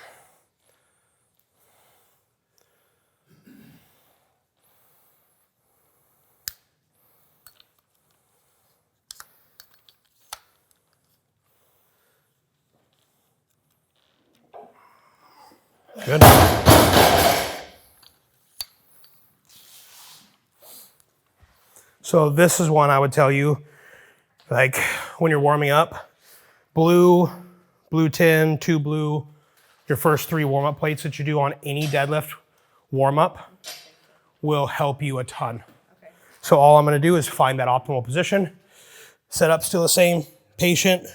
Good. So this is one I would tell you, like when you're warming up, blue 10, 2 blue, your first 3 warm-up plates that you do on any deadlift warm-up will help you a ton. Okay. So all I'm gonna do is find that optimal position, set up still the same, patient.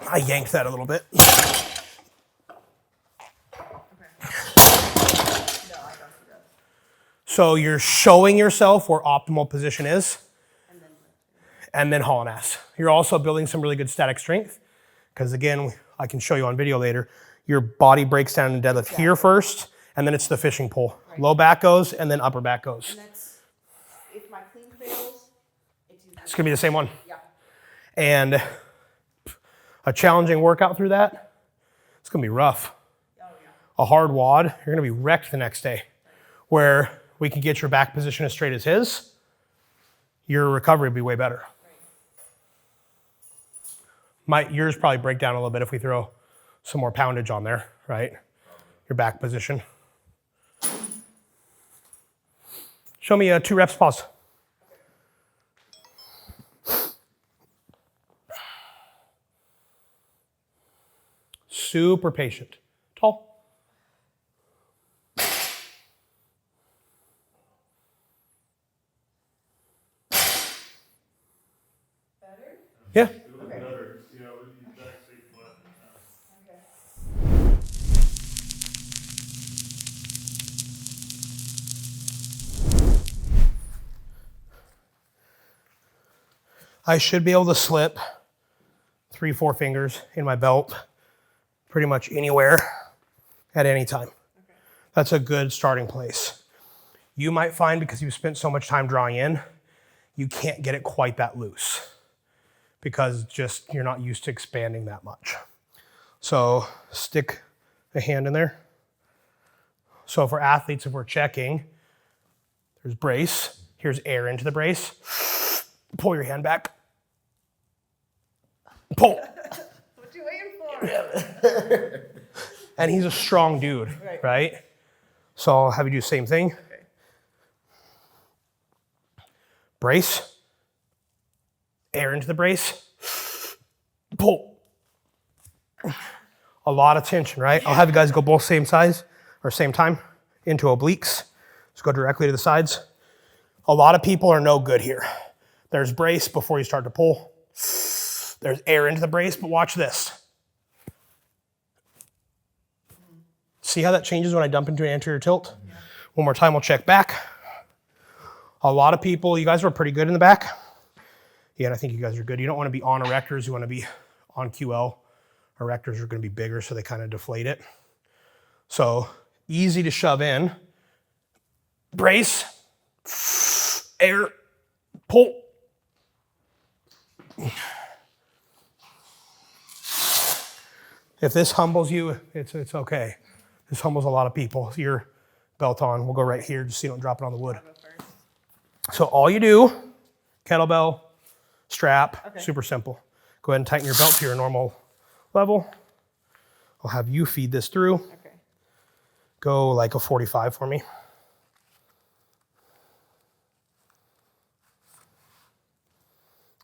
I yanked that a little bit. No, I don't see that. So you're showing yourself where optimal position is, and then hauling ass. You're also building some really good static strength, because again, I can show you on video later, your body breaks down in deadlift here first, and then it's the fishing pole. Right. Low back goes, and then upper back goes. And that's, if my clean fails, it's usually. It's gonna be the same one. Yeah. And a challenging workout through that, it's gonna be rough. Oh, yeah. A hard wad, you're gonna be wrecked the next day. Where we can get your back position as straight as his, your recovery will be way better. Yours probably break down a little bit if we throw some more poundage on there, right? Your back position. Show me 2 reps, pause. Super patient. Tall. Better? Yeah. I should be able to slip 3-4 fingers in my belt pretty much anywhere at any time. That's a good starting place. You might find, because you've spent so much time drawing in, you can't get it quite that loose because just you're not used to expanding that much. So stick a hand in there. So for athletes, if we're checking, there's brace, here's air into the brace. Pull your hand back. Pull. What you waiting for? And he's a strong dude, right? So I'll have you do the same thing. Okay. Brace. Air into the brace. Pull. A lot of tension, right? I'll have you guys go both same size or same time into obliques. Just go directly to the sides. A lot of people are no good here. There's brace before you start to pull. There's air into the brace, but watch this. See how that changes when I dump into an anterior tilt? Yeah. One more time, we'll check back. A lot of people, you guys were pretty good in the back. Yeah, and I think you guys are good. You don't want to be on erectors, you want to be on QL. Erectors are going to be bigger, so they kind of deflate it. So easy to shove in. Brace, air, pull. If this humbles you, it's okay. This humbles a lot of people. Your belt on, we'll go right here just so you don't drop it on the wood. So all you do, kettlebell, strap, super simple. Go ahead and tighten your belt to your normal level. I'll have you feed this through. Okay. Go like a 45 for me.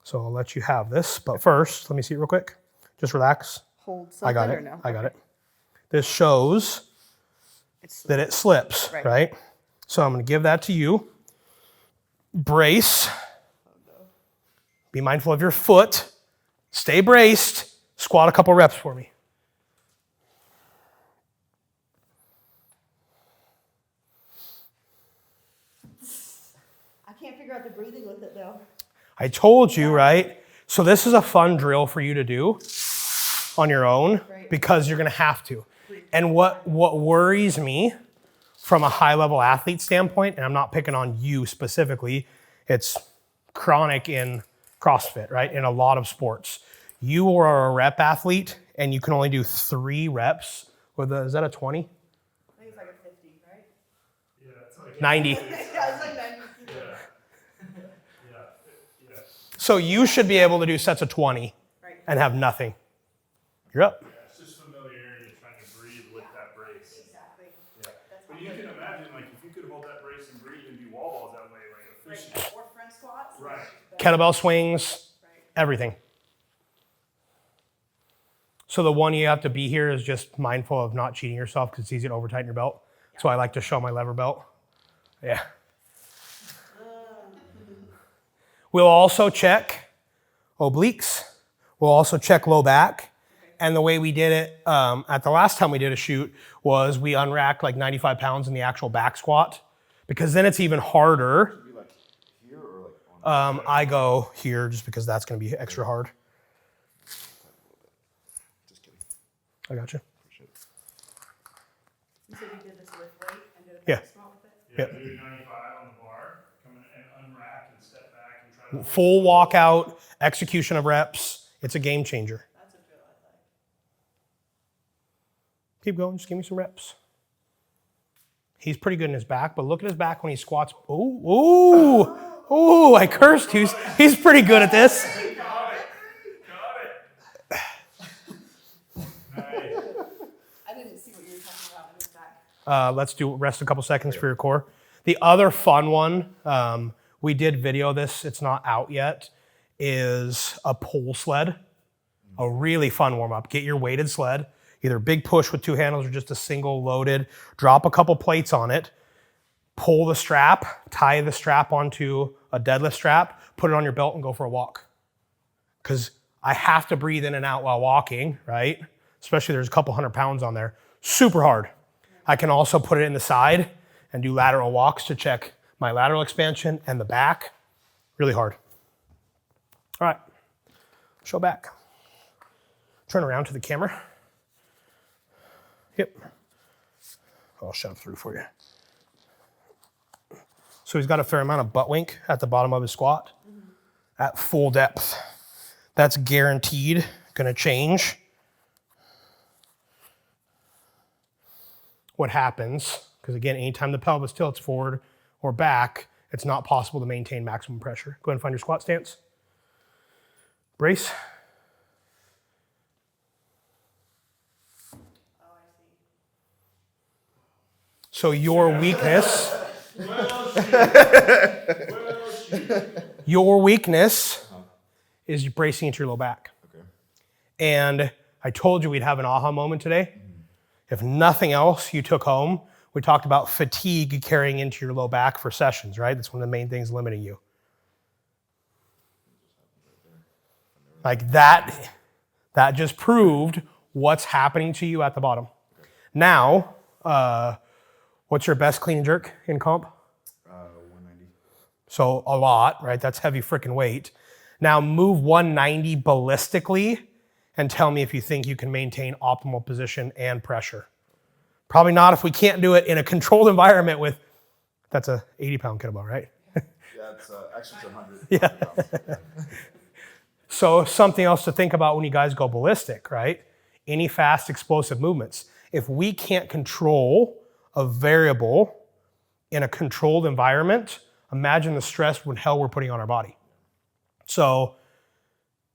So I'll let you have this, but first, let me see it real quick. Just relax. Hold something I got or it. no? I got it. This shows that it slips, right? So I'm going to give that to you. Brace. Be mindful of your foot. Stay braced. Squat a couple reps for me. I can't figure out the breathing with it though. I told you, right? So this is a fun drill for you to do on your own because you're gonna have to. And what worries me from a high level athlete standpoint, and I'm not picking on you specifically, it's chronic in CrossFit, right? In a lot of sports. You are a rep athlete and you can only do 3 reps with is that a 20? I think it's like a 50, right? Yeah, it's like 90. Yeah, it's like 90. yeah. So you should be able to do sets of 20 Right. and have nothing. You're up. Yeah, it's just familiarity of trying to breathe with that brace. Exactly. Yeah. That's But how you good. can imagine, like, if you could hold that brace and breathe and do wall balls that way, like, efficient. Right. Or front squats. Right. Kettlebell swings, Right. everything. So the one you have to be here is just mindful of not cheating yourself because it's easy to over tighten your belt. So I like to show my lever belt. Yeah. We'll also check obliques. We'll also check low back. And the way we did it at the last time we did a shoot was we unracked like 95 pounds in the actual back squat because then it's even harder. Be like here or like on I go here just because that's going to be extra hard. Just kidding. I got you. Appreciate it. You said you did this with weight and did a Yeah. back squat with it? Yeah, Yep. do 95 on the bar, come in and unrack and step back and try to. Full walkout, execution of reps. It's a game changer. That's a drill I like. Keep going, just give me some reps. He's pretty good in his back, but look at his back when he squats. Ooh, I cursed. He's pretty good at this. Got it. Nice. I didn't see what you were talking about in his back. Let's rest a couple seconds for your core. The other fun one, we did video this, it's not out yet, is a pole sled. A really fun warm up. Get your weighted sled, either big push with 2 handles or just a single loaded. Drop a couple plates on it. Pull the strap, tie the strap onto a deadlift strap, put it on your belt and go for a walk. Because I have to breathe in and out while walking, right? Especially there's a couple 100 pounds on there. Super hard. I can also put it in the side and do lateral walks to check my lateral expansion and the back. Really hard. All right, show back. Turn around to the camera. Yep. I'll shove through for you. So he's got a fair amount of butt wink at the bottom of his squat at full depth. That's guaranteed gonna change. What happens, because again, anytime the pelvis tilts forward or back, it's not possible to maintain maximum pressure. Go ahead and find your squat stance. Brace. Oh, I see. So your weakness, your weakness is bracing into your low back. Okay. And I told you we'd have an aha moment today. If nothing else you took home, we talked about fatigue carrying into your low back for sessions, right? That's one of the main things limiting you. Like that just proved what's happening to you at the bottom. Now, what's your best clean and jerk in comp? 190. So a lot, right? That's heavy freaking weight. Now move 190 ballistically and tell me if you think you can maintain optimal position and pressure. Probably not if we can't do it in a controlled environment with, that's a 80-pound kettlebell, right? Yeah, it's actually it's 100. Yeah. So something else to think about when you guys go ballistic, right? Any fast explosive movements. If we can't control a variable in a controlled environment, imagine the stress and hell we're putting on our body. So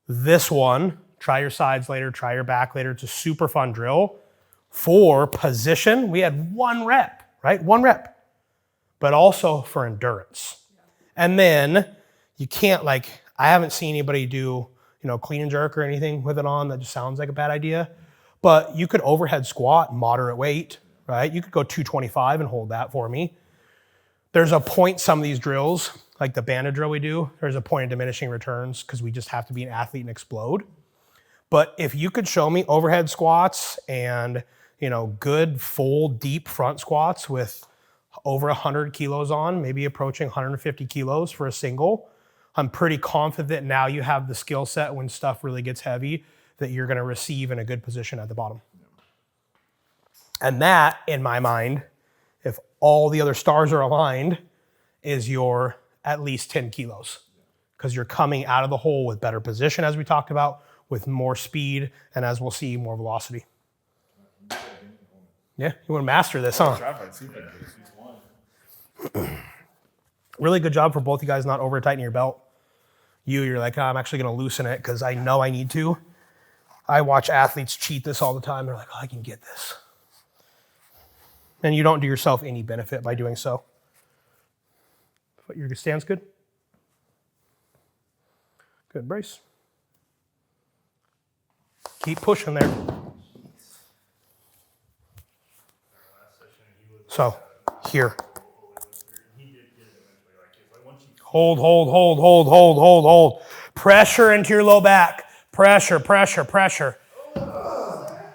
this one, try your sides later, try your back later. It's a super fun drill. For position, we had 1 rep, right? 1 rep, but also for endurance. And then you can't I haven't seen anybody do, clean and jerk or anything with it on. That just sounds like a bad idea. But you could overhead squat, moderate weight, right? You could go 225 and hold that for me. There's a point, some of these drills, like the banded drill we do, there's a point of diminishing returns because we just have to be an athlete and explode. But if you could show me overhead squats and, good full deep front squats with over 100 kilos on, maybe approaching 150 kilos for a single, I'm pretty confident now you have the skill set when stuff really gets heavy that you're going to receive in a good position at the bottom. And that, in my mind, if all the other stars are aligned, is your at least 10 kilos. Because you're coming out of the hole with better position, as we talked about, with more speed, and as we'll see, more velocity. Yeah, you want to master this, huh? Really good job for both you guys not over tightening your belt. You're like, oh, I'm actually going to loosen it because I know I need to. I watch athletes cheat this all the time. They're like, oh, I can get this. And you don't do yourself any benefit by doing so. But your stance good? Good, brace. Keep pushing there. So, here. Hold, hold, hold, hold, hold, hold, hold. Pressure into your low back. Pressure, pressure, pressure.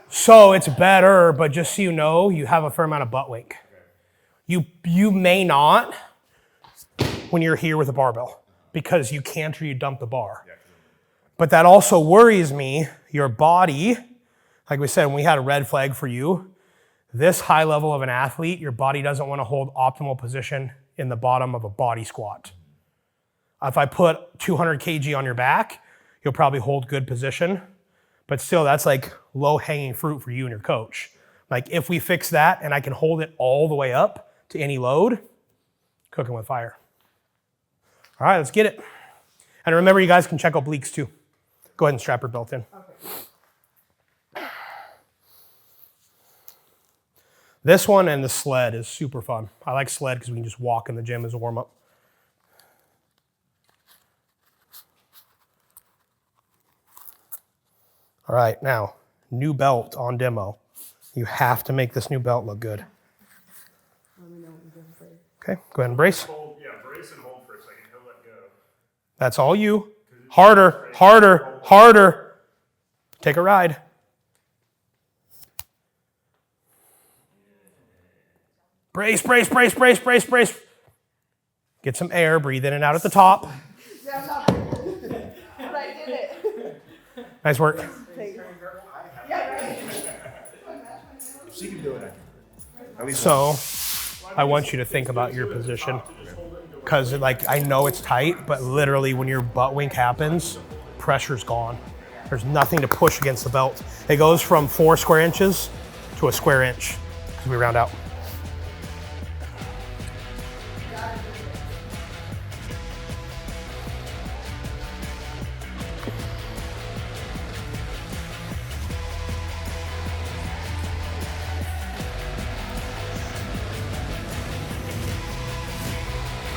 So it's better, but just so you know, you have a fair amount of butt wink. You may not when you're here with a barbell because you can't or you dump the bar. But that also worries me. Your body, like we said, when we had a red flag for you, this high level of an athlete, your body doesn't want to hold optimal position in the bottom of a body squat. If I put 200 kg on your back, you'll probably hold good position. But still, that's like low-hanging fruit for you and your coach. Like if we fix that and I can hold it all the way up to any load, cooking with fire. All right, let's get it. And remember, you guys can check obliques too. Go ahead and strap your belt in. Okay. This one and the sled is super fun. I like sled because we can just walk in the gym as a warm-up. All right, now, new belt on demo. You have to make this new belt look good. Okay, go ahead and brace. Yeah, brace and hold for a second. He'll let go. That's all you. Harder, harder, harder. Take a ride. Brace, brace, brace, brace, brace, brace. Get some air, breathe in and out at the top. Yeah, I'm not but I did it. Nice work. She can do it. At least So, I want you to think about your position. Because like I know it's tight, but literally when your butt wink happens, pressure's gone. There's nothing to push against the belt. It goes from 4 square inches to a square inch because we round out.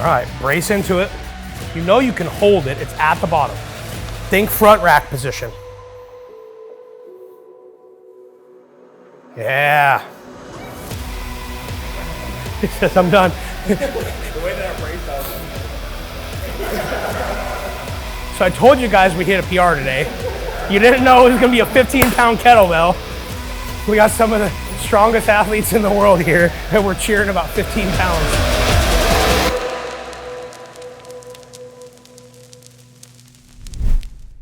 All right, brace into it. You know you can hold it, it's at the bottom. Think front rack position. Yeah. He says, I'm done. the way that brace does it. So I told you guys we hit a PR today. You didn't know it was gonna be a 15-pound kettlebell. We got some of the strongest athletes in the world here, and we're cheering about 15 pounds.